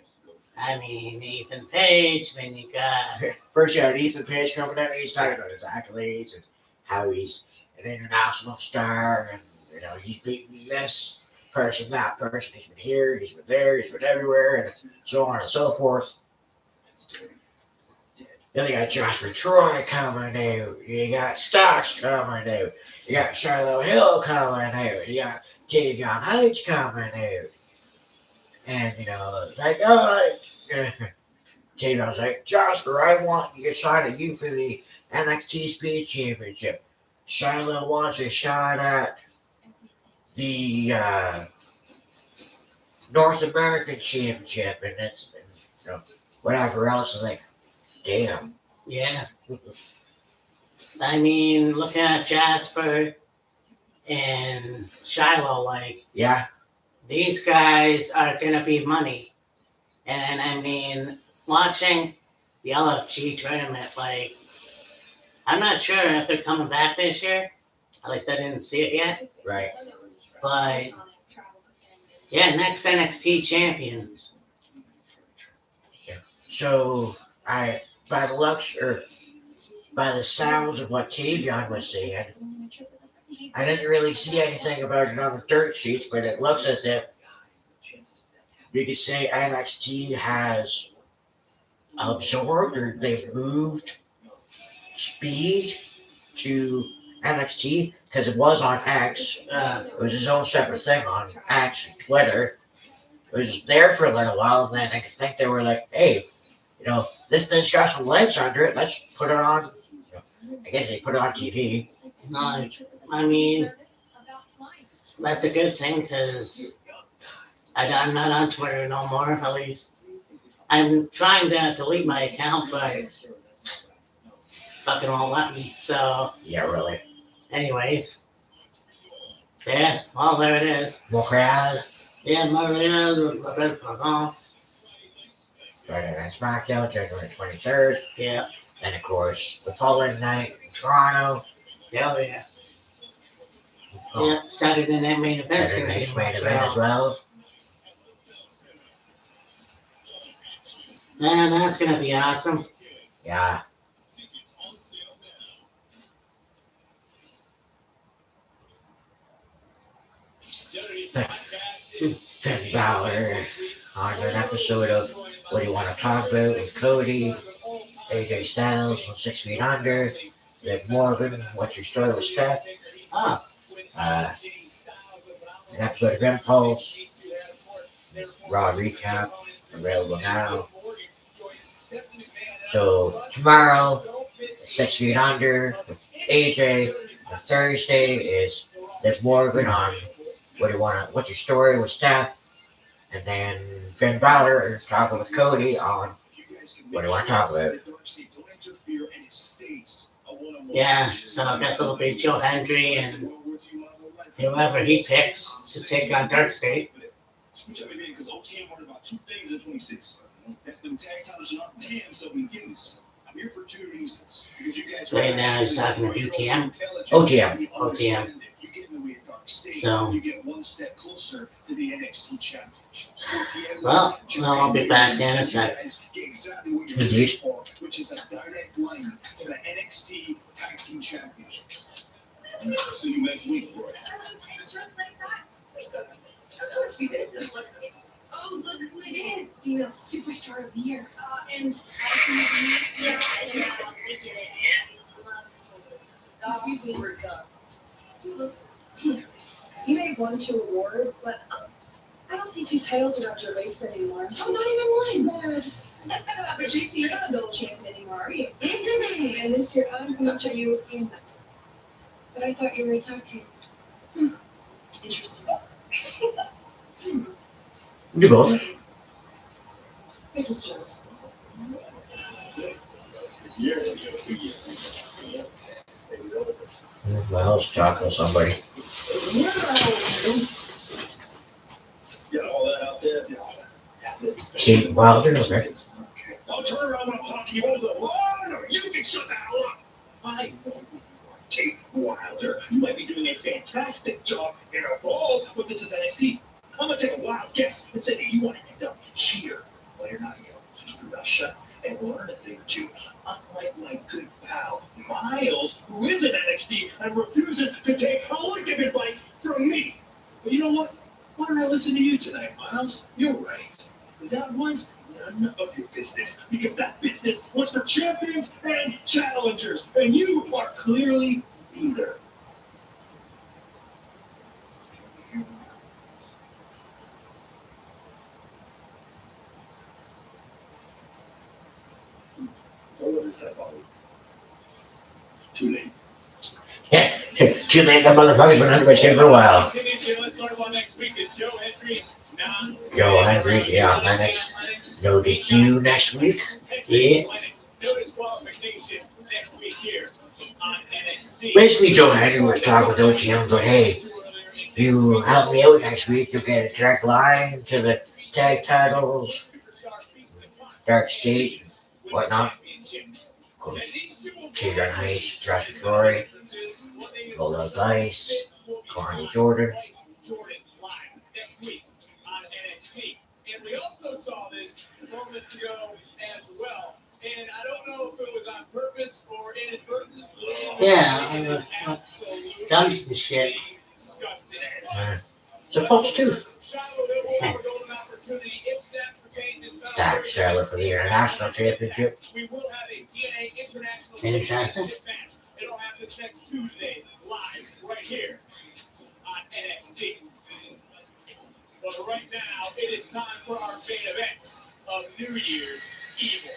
I mean, Ethan Page, then you got... First you had Ethan Page coming out, and he's talking about his accolades and how he's an international star, and, he's beaten this person, that person, he's been here, he's been there, he's been everywhere, and so on and so forth. Then you got Joshua Troy coming out, you got Stocks coming out, you got Charlotte Hill coming out, you got Javion Heights coming out. And, like, Javion's like, Jasper, I want to get shot at you for the NXT Speed Championship. Charlotte wants a shot at the North American Championship, and it's, whatever else. Like, damn. Yeah. I mean, look at Jasper and Shiloh, like, Yeah. these guys are going to be money. And I mean, watching the LFG tournament, like, I'm not sure if they're coming back this year. At least I didn't see it yet. Right. But, yeah, next NXT champions. So, by the sounds of what Tavion was saying, I didn't really see anything about it on the dirt sheets, but it looks as if you could say NXT has absorbed, or they've moved Speed to NXT, because it was on X. It was his own separate thing on X and Twitter. It was there for a little while, and then I think they were like, hey, this thing's got some legs under it, let's put it on. I guess they put it on TV. No, I mean, that's a good thing, because I'm not on Twitter no more, at least. I'm trying to delete my account, but fucking won't let me. So, Yeah, really. anyways. Yeah, well, there it is. Montreal. Yeah, Montreal, La Belle Provence. Friday Night SmackDown, January 23rd. Yeah, And of course, the following night in Toronto. hell yeah. Yeah, Saturday night main event. Saturday night's main event as well. Man, that's gonna be awesome. Yeah. Finn Balor on an episode of What Do You Want to Talk About with Cody, AJ Styles on 6 Feet Under, Liv Morgan, What's Your Story with Steph, an episode of Impulse, Raw Recap, available now. So tomorrow, 6 Feet Under with AJ. On Thursday is Liv Morgan on What's Your Story with Steph, and then Finn Balor is talking with Cody on What Do You Want to Talk About. Yeah, so I guess it'll be Joe Hendry and whoever he picks to take on Dark State. Switch up again because OTM wanted about 2 things in 26. That's them tag titles and not damn something Guinness. I'm here for 2 reasons. Because you guys Right now he's talking to UTM. OTM. You get in the way of Dark State, So- you get 1 step closer to the NXT championship. So OTM Well, was- I'll be back in a sec. Guys get exactly what you're Indeed. looking for, which is a direct line to the NXT Tag Team Championship. See you next week, Roy. Just like that? Of course we did. Oh, look who it is. Female superstar of the year. And tag team of the year. Yeah, we get it. Love story. Excuse me, Toodles. You may have won 2 awards, but I don't see 2 titles around your waist anymore. Oh, not even one. But JC, you're not a double champion anymore, are you? Mm-hmm. And this year, I'm coming to you in that. But I thought you were a tag team. Interesting. You both. This is jealous. Well, let's talk to somebody. Get all that out there. Kate Wilder, okay. I'll turn around when I'm talking. You hold the line, or you can shut the hell up. I know Kate Wilder. You might be doing a fantastic job in a role, but this is NXT. I'm gonna take a wild guess and say that you want to end up here. Well, you're not here. So keep your mouth shut and learn a thing or two. Unlike my good pal Miles, who is in NXT and refuses to take a lick of advice from me. But you know what? Why don't I listen to you tonight, Miles? You're right. That was none of your business, because that business was for champions and challengers, and you are clearly neither. So what is that, Bobby? Too late. Yeah, too late, that motherfucker's been under my skin for a while. Let's start about next week. Is Joe Hendry Joe Hendry, yeah, my next. No DQ next week. Yeah. no disqualification next week here on NXT. Basically, Joe Hendry was talking with OTM, but hey, you help me out next week, you'll get a direct line to the tag titles, Dark State, whatnot. Of course, Tigger Heights, Josh Troy, Lola Dice, Connie Jordan. Next week on NXT. And we also saw this moments ago as well. And I don't know if it was on purpose or inadvertent. Yeah, dumb some shit. Disgusting. It's a false tooth. Start Charlotte for the International Championship. We will have a TNA International Fantastic. Championship match. It'll happen next Tuesday, live, right here on NXT. But right now, it is time for our main event of New Year's Evil.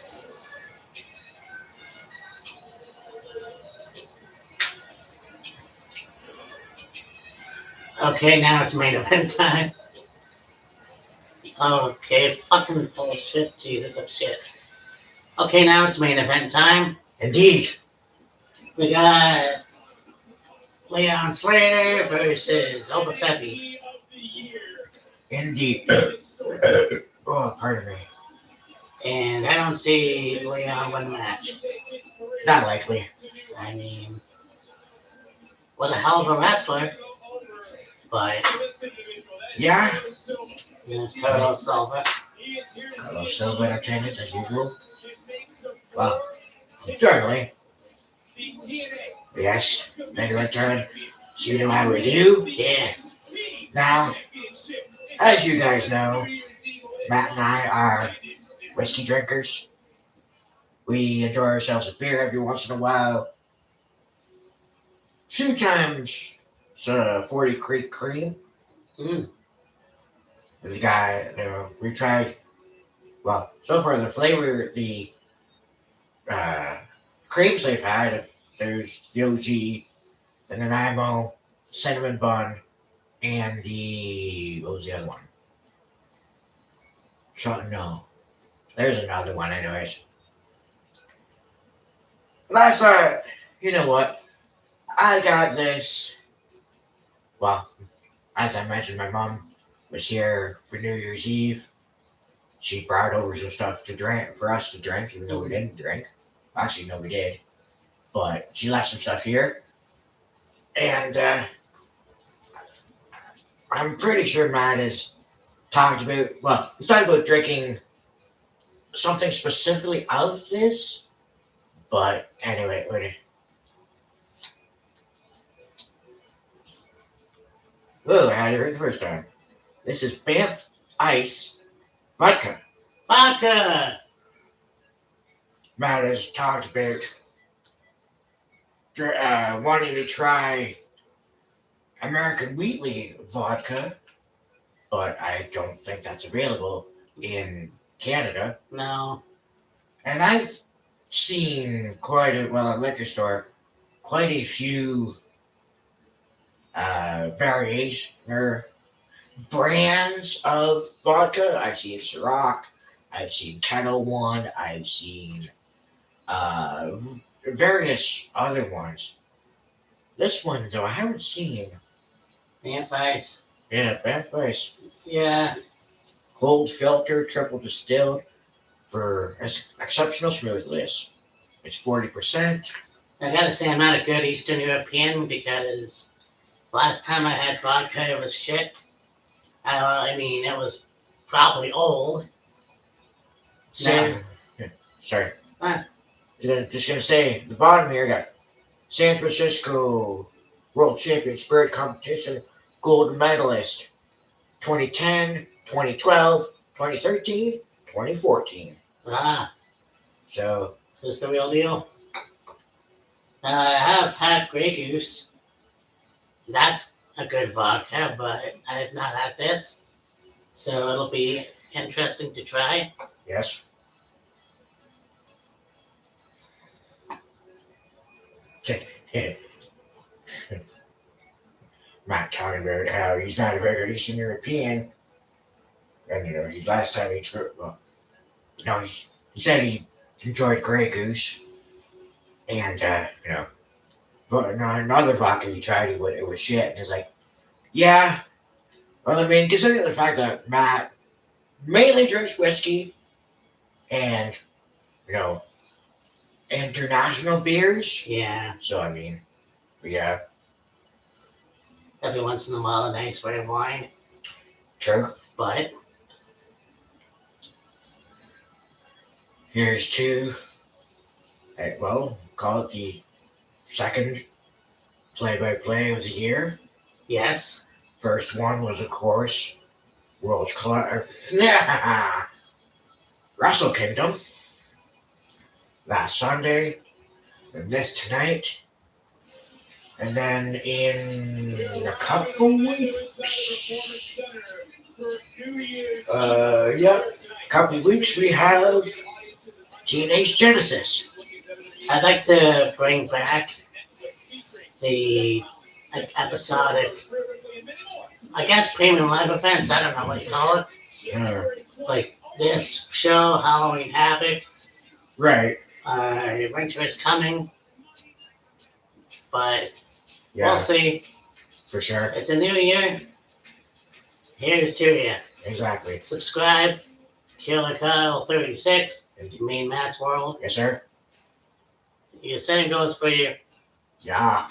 Okay, now it's main event time. Okay, fucking bullshit. Jesus of shit. Okay, now it's main event time. Indeed. We got Leon Slater versus Oba Febby. Indeed. Oh, pardon me. And I don't see Leon win the match. Not likely. I mean, what a hell of a wrestler. But, Yeah. yes, Carlos Silva. Carlos Silva entertainment as usual. Well, certainly. Yes. Main return. So you know how we do? Yeah. Now, as you guys know, Matt and I are whiskey drinkers. We enjoy ourselves a beer every once in a while. Sometimes it's 40 Creek Cream. The guy, we tried, well, so far the flavor, the creams they've had, there's the OG, the Nanaimo, cinnamon bun, and what was the other one? No, there's another one anyways. And I thought, you know what, I got this, well, as I mentioned, my mom was here for New Year's Eve. She brought over some stuff to drink, for us to drink, even though we didn't drink. Actually, no, we did. But she left some stuff here. And I'm pretty sure Matt has talked about, well, he's talked about drinking something specifically of this. But anyway, wait. Oh, I had it right the first time. This is Banff Ice Vodka. Vodka. Matt has talked about wanting to try American Wheatley vodka, but I don't think that's available in Canada. No. And I've seen at liquor store, quite a few variation or brands of vodka. I've seen Ciroc, I've seen Kettle One, I've seen various other ones. This one though, I haven't seen. Advice. Yeah, bad price. Yeah. Cold filter, triple distilled for exceptional smoothness. It's 40%. I gotta say, I'm not a good Eastern European because last time I had vodka, it was shit. I mean, it was probably old. San, sorry. Huh. Just gonna say, the bottom here got San Francisco World Champion Spirit Competition gold medalist 2010, 2012, 2013, 2014. Ah, So, is this the real deal? I have had Grey Goose. That's a good vodka, but I have not had this. So it'll be interesting to try. yes. Matt talking about how he's not a very good Eastern European. And, last time he tried, well, he said he enjoyed Grey Goose. And, another vodka he tried, it was shit. And he's like, yeah. Well, I mean, considering the fact that Matt mainly drinks whiskey and, international beers. Yeah, So, I mean, yeah, every once in a while a nice red wine. true. But Here's to, call it the second play-by-play of the year. yes, First one was, of course, Wrestle Kingdom last Sunday, and this tonight, and then in a couple weeks, we have Teenage Genesis. I'd like to bring back the episodic, I guess, premium live events. I don't know what you call it. Like this show, Halloween Havoc. Right. Winter is coming. But Yeah, we'll see. for sure. It's a new year. Here's to you. Exactly. Subscribe. Killer Kyle 36. You mean Matt's World. Yes, sir. Your same goes for you. Yeah,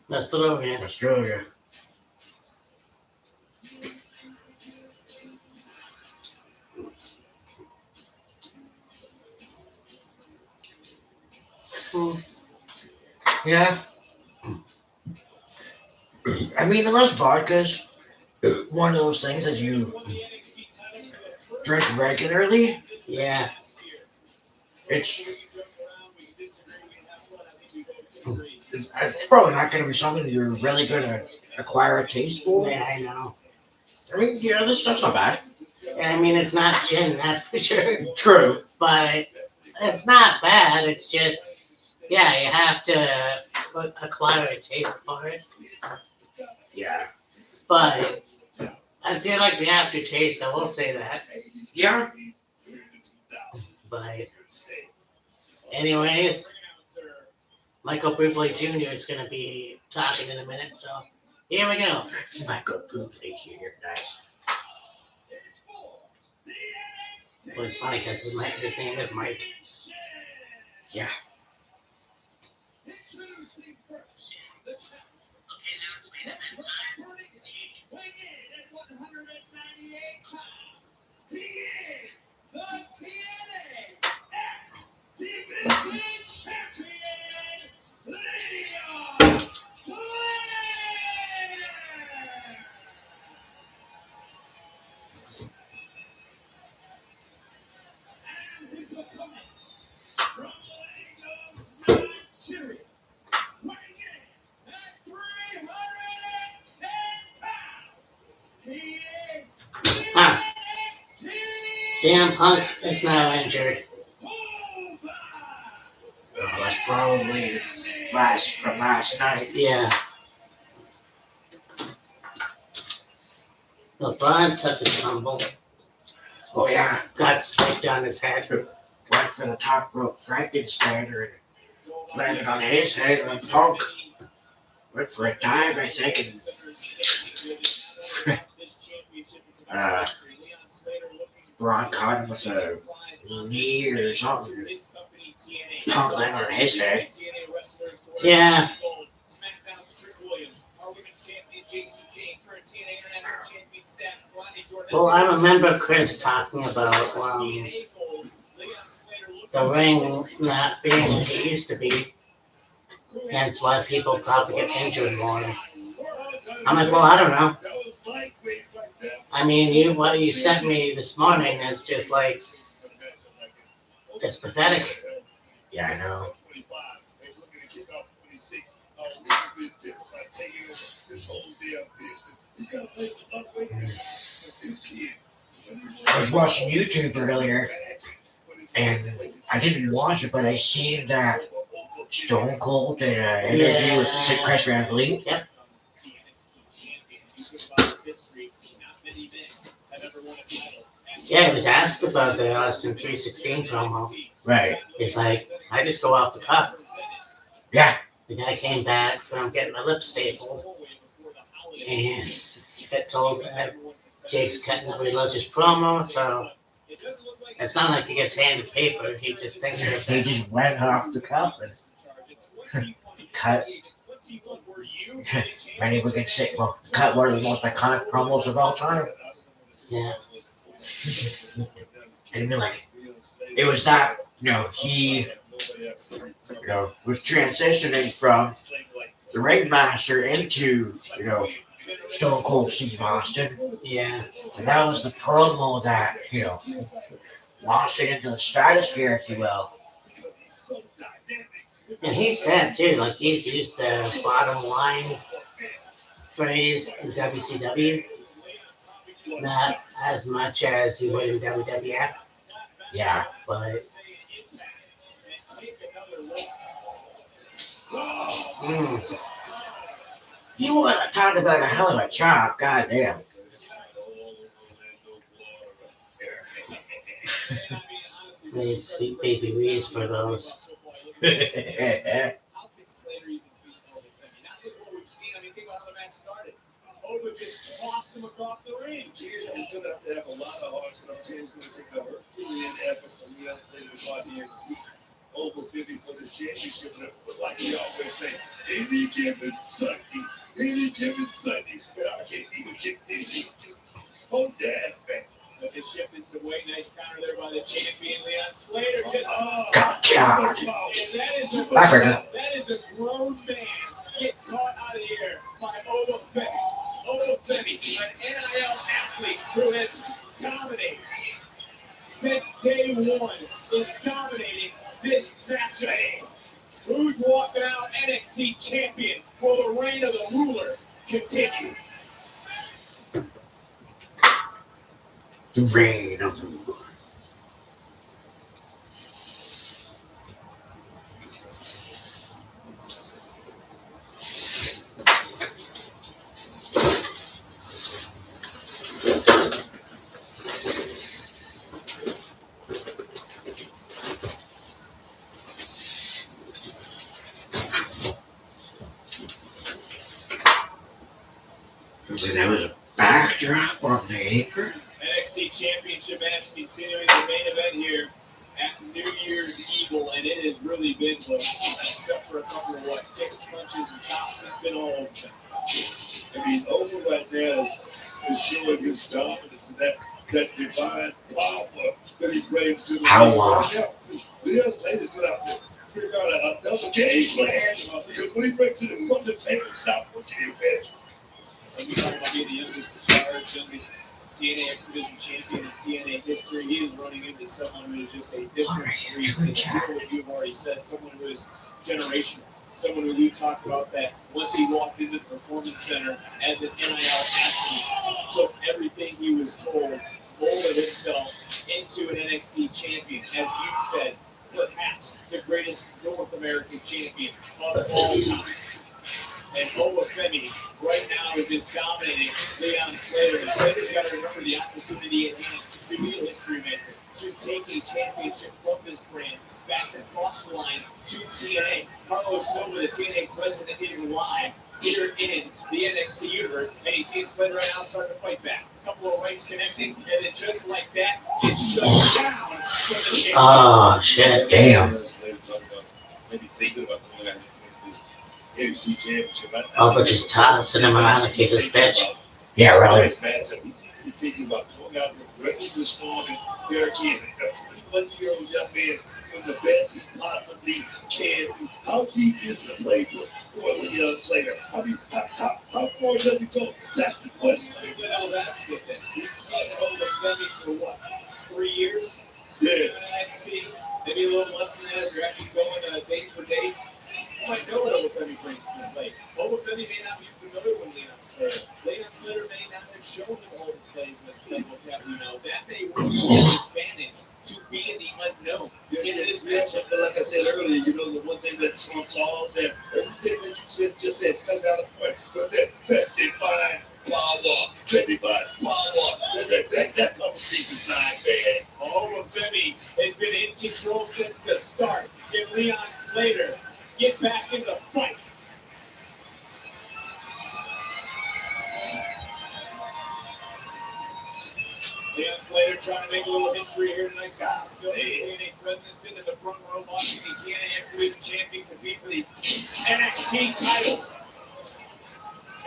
Let's do it over here. Australia. Yeah. I mean, unless vodka's one of those things that you drink regularly, Yeah. it's probably not going to be something you're really going to acquire a taste for. Yeah, I know. I mean, this stuff's not bad. I mean, it's not gin, that's for sure. True. But it's not bad. It's just, yeah, you have to acquire a taste for it. Yeah. But I do like the aftertaste, I will say that. Yeah. But anyways, Michael Bublé Jr. is going to be talking in a minute, so here we go. Michael Bublé here, nice. Well, it's funny because his name is Mike. Yeah. Introducing first, the champion. Weighing in at 198 pounds, he is the TNA X Division Champion, Leon Slater. CM Punk is now injured. That's probably from last night. Yeah. LeBron took a tumble. Oh yeah, Got spiked on his head. went for the top rope Frankensteiner and landed on his head, and Punk went for a dive, I think, and Braun caught him with a knee or something. Punk landed on his head. Yeah. Well, I remember Chris talking about the ring not being what it used to be. That's why people probably get injured more. I'm like, well, I don't know. I mean, what you sent me this morning is just like, it's pathetic. Yeah, I know. I was watching YouTube earlier, and I didn't watch it, but I seen that Stone Cold did an interview with Chris Van Vliet. Yep. Yeah, he was asked about the Austin 316 promo. Right. He's like, I just go off the cuff. Yeah. The guy came back from getting my lip stapled and got told that Jake's cutting a religious promo, so it's not like he gets handed paper. He just thinks that He just went off the cuff and cut. Many would can say, well, cut one of the most iconic promos of all time. Yeah. And you're like, it was that, he, was transitioning from the ringmaster into, Stone Cold Steve Austin. Yeah. And that was the promo that, launched it into the stratosphere, if you will. And he said too, like he's used the bottom line phrase in WCW, not as much as he would in WWF. Yeah. But You want to talk about a hell of a chop, goddamn. made sweet baby Reese for those. Over just tossed him across the ring. He's going to have a lot of hearts, but I'm telling you, he's going to take a Herculean effort from the other player to go out here and beat over 50 for the championship. But like we always say, any given Sunday, and in our case, even any given Tuesday, on Jazz Bank. But they shifted some weight. Nice counter there by the champion, Leon Slater. Just Gotcha. and that is a grown man get caught out of the air by Oba Femi. Oba Femi, an NIL athlete who has dominated since day one, is dominating this matchup. Who's walking out NXT champion? Will the reign of the ruler continue? The reign of the world. There was a backdrop on the acre. NXT Championship match continuing the main event here at New Year's Evil, and it has really been close, except for a couple of kicks, punches, and chops. It's been all over. I mean, over right there is showing his dominance and that divine power that he brings to the Power. Leon Slater's going to have to figure out another game plan because when he breaks to the front of the table, stop looking at him. And we talk about being the youngest in charge, youngest TNA X Division champion in TNA history. He is running into someone who is just a different breed. What you've already said, someone who is generational. Someone who you talked about that once he walked into the Performance Center as an NIL athlete, took everything he was told, molded himself into eliminating Leon Slater. And Slater's got to remember the opportunity at hand to be a history maker, to take a championship from this brand back across the line to TNA. Carlos Silva, the TNA president, is live here in the NXT universe, and he's seeing Slater right now starting to fight back. A couple of rights connecting, and then just like that, it's shut down for the champion. Oh, shit, damn. Maybe thinking about going out and this NXT championship. Oh, but just tossing him around like he's a bitch. Yeah, On really. this matchup, he needs to be thinking about going out and breaking this strong and there again. A 21-year-old young man doing the best he possibly can do. How deep is the playbook for Leon Slater? I mean, how far does it go? That's the question. I mean, what else advocate then? We've seen Ola Femi for what, 3 years? Yes. NXT, maybe a little less than that if you're actually going date for date. You might know what Ola Femi brings to the plate. Ola Femi may not be familiar with Leon Slater. Leon Slater may not have shown him all the plays in this playbook that we know. That may work to his advantage to be in the unknown in this matchup. But like I said earlier, you know, the one thing that trumps all that, everything that you just said, cut down the point, but that divine power, that comes deep inside, man. Ola Femi has been in control since the start. Can Leon Slater get back in the fight? Leon Slater trying to make a little history here tonight. Still the TNA president sitting in the front row watching the TNA X Division champion compete for the NXT title.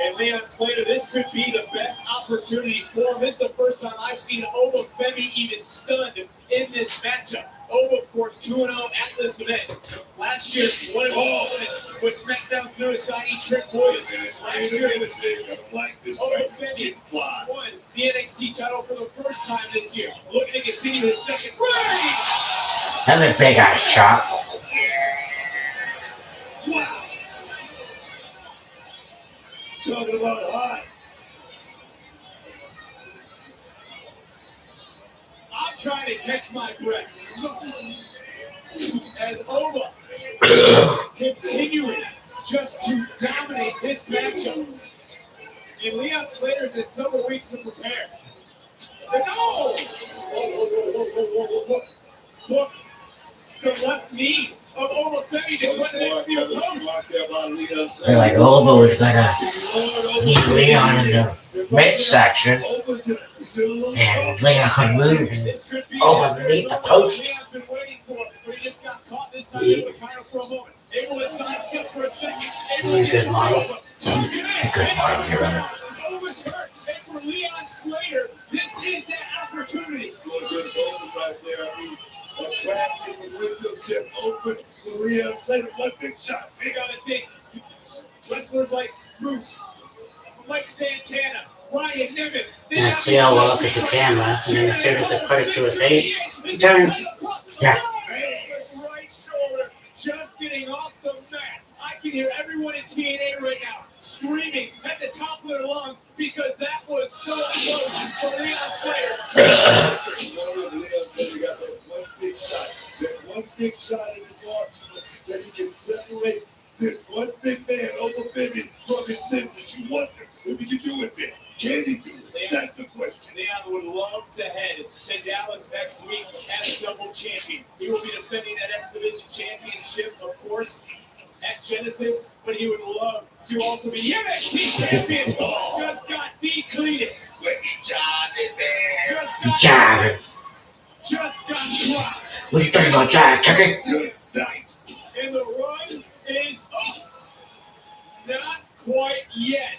And Leon Slater, this could be the best opportunity for him. This is the first time I've seen Ola Femi even stunned in this matchup. Ola, of course, 2-0 at this event. Last year, one of his opponents was SmackDown's newest signee, Trick Williams. Last year, Ola Femi won the NXT title for the first time this year. Looking to continue his second reign. That's a big ass chop. Wow. Talking about hot. I'm trying to catch my breath. As Ola continuing just to dominate this matchup. And Leon Slater's had several weeks to prepare. And look, the left knee of Ola Femi just went next to the post. They're like, Ola is gonna meet Leon in the midsection, and Leon moved and Ola underneath the post. Leon's been waiting for it, but he just got caught this time in the counter for a moment. Able to sidestep for a second. Good model. Good model here. Ova's hurt, and for Leon Slater, this is that opportunity. Well, just open right there. I mean, a crack in the windows just open for Leon Slater. One big shot. You gotta think, wrestlers like Bruce, Mike Santana, Ryan Niven. And Cleo will look at the camera, and then as soon as it put it to his face, he turns. Yeah. Right shoulder just getting off the mat. I can hear everyone in TNA right now screaming at the top of their lungs because that was so close for Leon Slater. Leon Slater got that one big shot. That one big shot in his arsenal that he can separate this one big man, Ola Femi, from his senses. You wonder if he can do it, man. Can he do it? That's the question. Leon would love to head to Dallas next week as a double champion. He will be defending that X Division championship, of course, at Genesis, but he would love to also be NXT champion. Just got decleated. Just got dropped. What you talking about, Jack? Chicken? And the run is up. Not quite yet.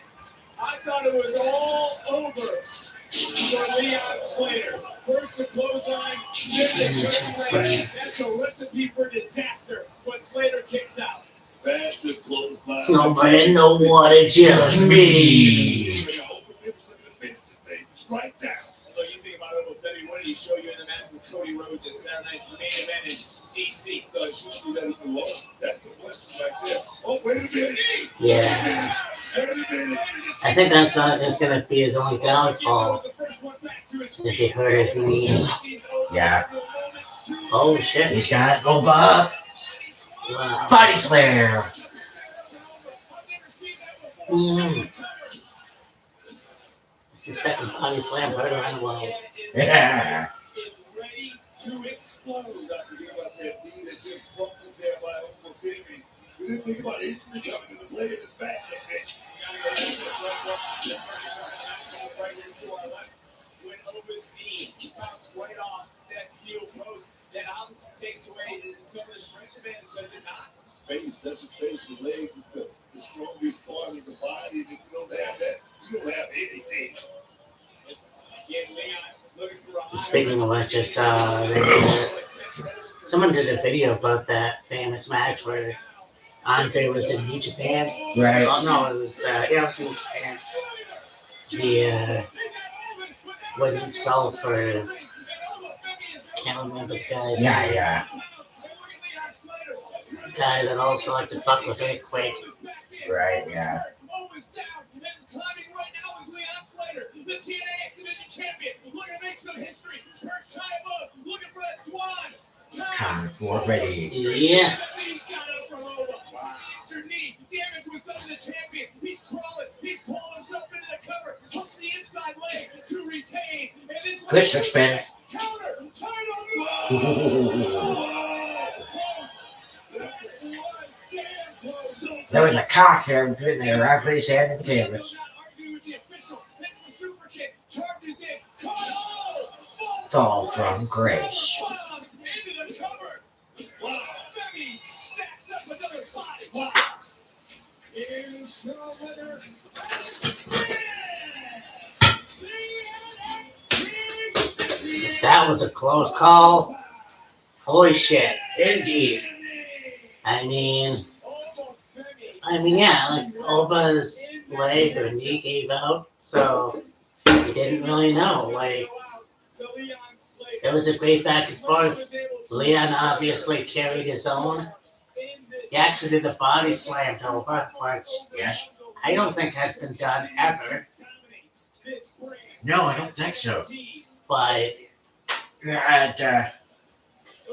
I thought it was all over for Leon Slater. First the clothesline, then the choke slam. That's a recipe for disaster when Slater kicks out. Massive clothesline. Nobody know what it just means. Right now. Although you think about Ola Femi, what did he show you in the match with Cody Rhodes at Saturday night's main event in DC? Usually that is the law. That's the question right there. Oh, wait a minute. Yeah. Wait a minute. I think that's going to be his only downfall. Does he hurt his knee? Yeah. Oh shit, he's got it. Go Bob. Body slam. The second body slam heard around the world. Yeah. Is ready to explode. Let's not forget about that knee that just crumpled there by Oklahoma Baby. We didn't think about injury coming into play in this matchup, man. Right into our left. When Ova's knee bounced right off that steel post, that obviously takes away some of the strength advantage, does it not? Space, that's the space. Your legs is the strongest part of the body. And if you don't have that, you don't have anything. Again, Leon looking for a high Speaking of which, I saw someone did a video about that famous match where Andre was in New Japan. Right. Oh no, it was it was New Japan. The what he sold for can't remember the guy. Yeah. Guy that also liked to fuck with Earthquake. Right, yeah. Ova's down and climbing right now is Leon Slater, the TNA X Division champion, looking to make some history. Perched high above, looking for that swan. Time for ready. Yeah. He's got up from Ova. Injured knee. Damage was done to the champion. He's crawling. He's pulling himself into the cover. Hooks the inside leg to retain. And this Good six spin. Counter. Title. There was a cock here between the referee's hand and the canvas. It's all from Grace. That was a close call. Holy shit. Indeed. I mean, yeah, like Oba's leg or knee gave out, so he didn't really know. Like, it was a great back and forth. Leon obviously carried his own. He actually did a body slam to Oba, which Yes. I don't think has been done ever, No, I don't think so. but At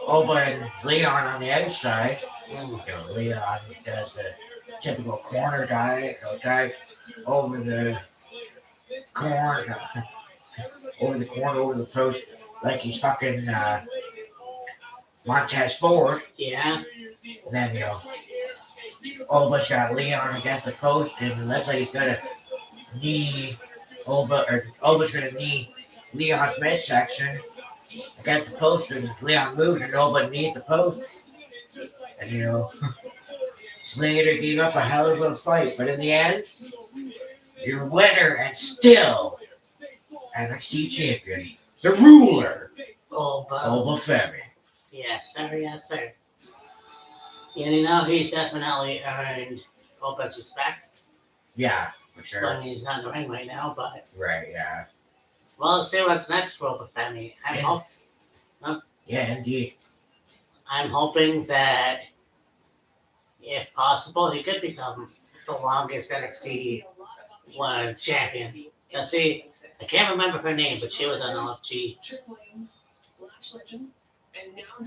Oba and Leon on the other side, mm, you know, Leon does the typical corner dive, dive over the corner, over the post, like he's fucking Montez Ford. yeah, And then, you know, Oba's got Leon against the post, and it looks like he's gonna knee Oba's gonna knee Leon's midsection against the post, and Leon moved, and Oba kneed the post. And, you know, Slater gave up a hell of a fight, but in the end, your winner and still NXT champion, the ruler, Oba. Oba Femi. Yes, sir, yes, sir. And you know, he's definitely earned Oba's respect. Yeah, for I sure. mean, he's not in the ring right now, but Right, yeah. well, let's see what's next for Oba Femi. Yeah, indeed. I'm hoping that, if possible, he could become the longest NXT Women's champion. Let's see, I can't remember her name, but she was on LFG.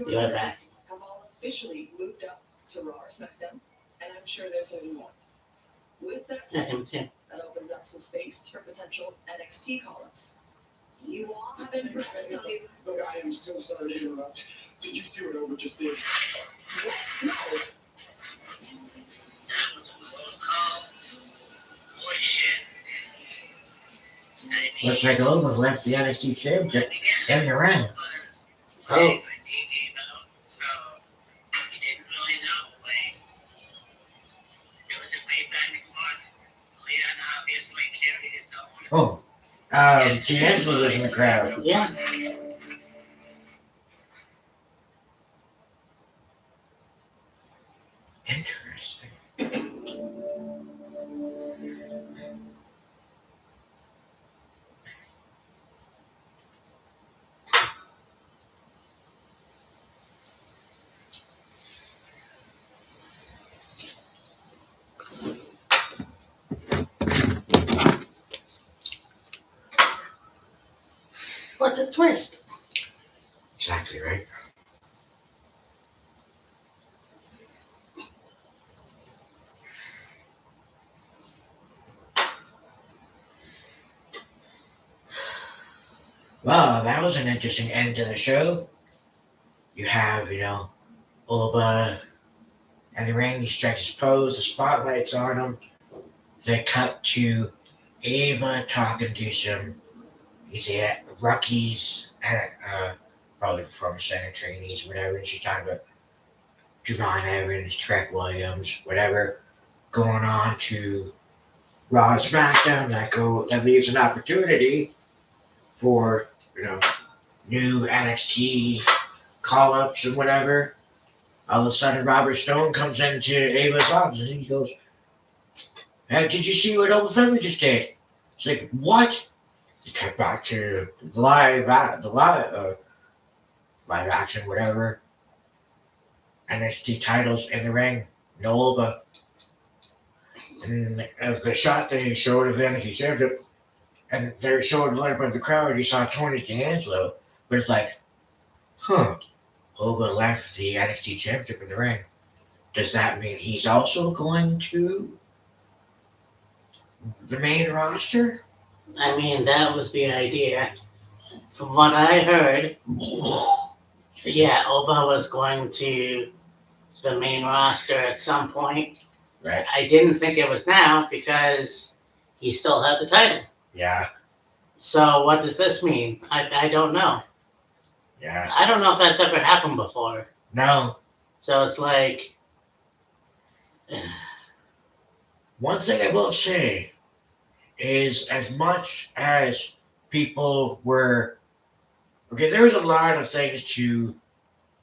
Be right back. Have all officially moved up to Raw or SmackDown, and I'm sure there's going to be more. With that Yeah, said, him too. that opens up some space for potential NXT call-ups. You all have been impressed, don't you? Look, I am so sorry to interrupt. Did you see what Oba just did? What? No. Looks like Oba left the NXT championship in the ring. Oh, Oh, D'Angelo was in the crowd. yeah. Interesting. What's a twist? Exactly right. Well, that was an interesting end to the show. You have, Ulba and the ring. He strikes his pose. The spotlight's on him. They cut to Ava talking to some, rookies, probably performance center trainees, whatever. And she's talking about Javon Evans, Trek Williams, whatever, going on to Raw and SmackDown. That leaves an opportunity for new NXT call ups and whatever. All of a sudden, Robert Stone comes into Ava's office and he goes, "Hey, did you see what Old Family just did?" It's like, what? He cut back to live action, whatever. NXT titles in the ring, no Ulba. And the shot they showed of the NXT championship, and they were showing right above the crowd, you saw Tony D'Angelo, but it's like, Ulba left the NXT championship in the ring. Does that mean he's also going to the main roster? I mean, that was the idea. From what I heard, yeah, Oba was going to the main roster at some point. Right. I didn't think it was now because he still had the title. Yeah. So what does this mean? I don't know. Yeah. I don't know if that's ever happened before. No. So it's like, one thing I will say is, as much as people were, there was a lot of things to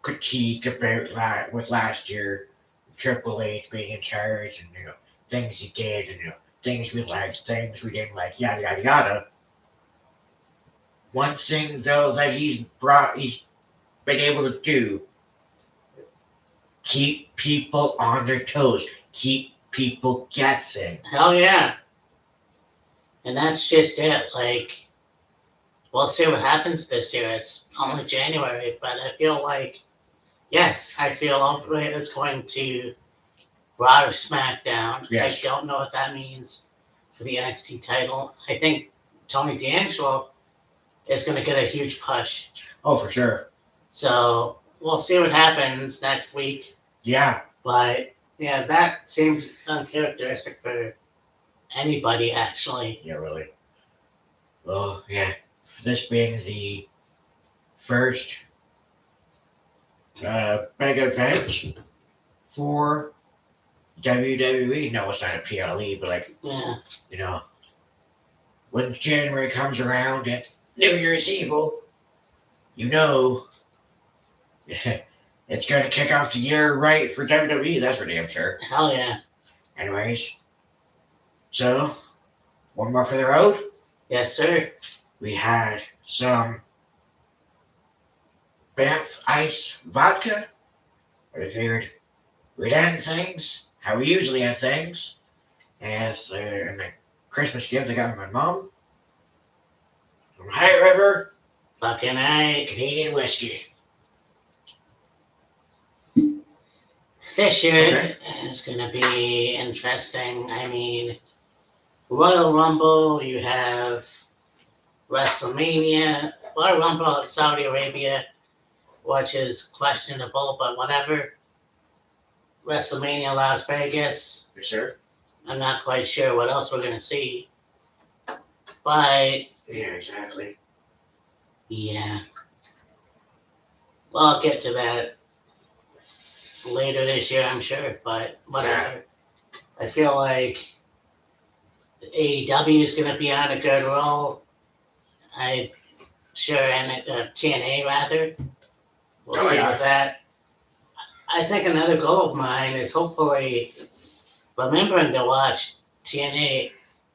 critique about with last year, Triple H being in charge, and things he did, and things we liked, things we didn't like, yada yada yada. One thing though that he's been able to do, keep people on their toes, keep people guessing. hell yeah. And that's just it. Like, we'll see what happens this year. It's only January, but I feel like, yes, I feel Oba is going to Raw or SmackDown. Yes. I don't know what that means for the NXT title. I think Tony D'Angelo is going to get a huge push. Oh, for sure. So we'll see what happens next week. Yeah. But yeah, that seems uncharacteristic for anybody, actually. Yeah, really. Well, yeah. This being the first big event for WWE. No, it's not a PLE, but Yeah. When January comes around at New Year's Eve, it's going to kick off the year right for WWE. That's for damn sure. Hell yeah. Anyways, so one more for the road. Yes, sir. We had some Banff Ice vodka. I figured we'd end things how we usually end things. As in the Christmas gift I got from my mom. From High River Fucking right. Canadian whiskey. This year Okay. is going to be interesting. I mean, Royal Rumble, you have WrestleMania, Royal Rumble at Saudi Arabia, which is questionable, but whatever. WrestleMania Las Vegas. Yes, sir. I'm not quite sure what else we're going to see. But, Yeah, exactly. yeah. Well, I'll get to that later this year, I'm sure, but whatever. I feel like AEW is going to be on a good roll. I'm sure, and TNA rather. We'll Oh, see yeah. with that. I think another goal of mine is hopefully remembering to watch TNA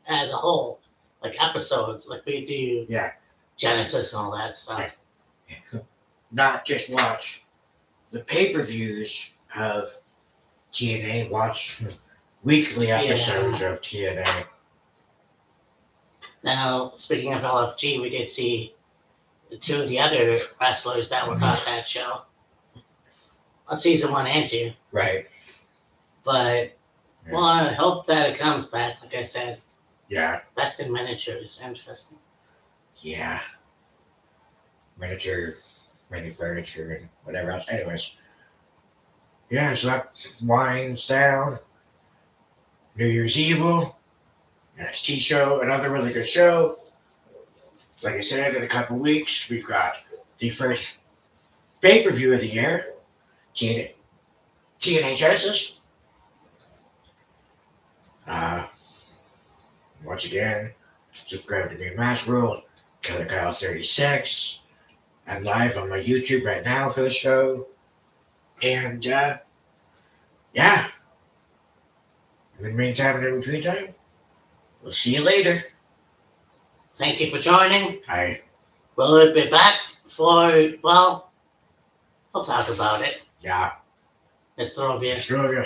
as a whole, like episodes, like we do Yeah. Genesis and all that stuff. Not just watch the pay-per-views of TNA, watch weekly episodes of TNA. Now, speaking of LFG, we did see two of the other wrestlers that were on that show on season 1 and 2. Right. But, well, I hope that it comes back. Like I said, Yeah. Best in Miniatures, interesting. Yeah. miniature, mini furniture, and whatever else. Anyways, yeah, so that winds down. New Year's Evil, NXT show, another really good show. Like I said, in a couple weeks, we've got the first pay-per-view of the year, TNA Genesis. Once again, subscribe to me, Match World, Killer Kyle 36. I'm live on my YouTube right now for the show. And, yeah. In the meantime and in between time, we'll see you later. Thank you for joining. Hi. We'll be back for, well, we'll talk about it. Yeah. Mr. Robia. Sure.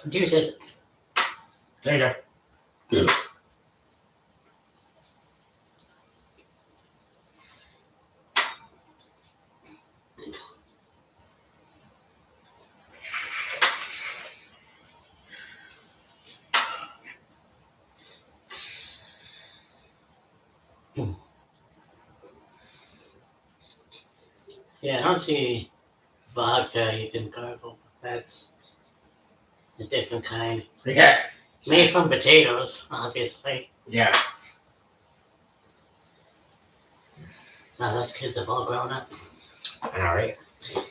Deuces. Later. Yeah, I don't see vodka you can gargle. That's a different kind. Yeah. Made from potatoes, obviously. Yeah. Now those kids have all grown up. All right. So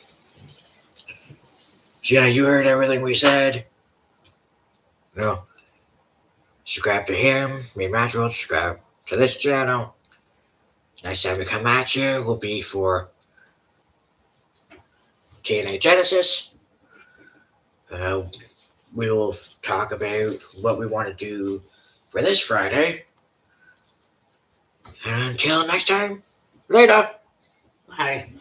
yeah, you heard everything we said. No. Subscribe to him, me, Match World, subscribe to this channel. Next time we come at you will be for TNA Genesis. We will talk about what we want to do for this Friday. And until next time, later. Bye.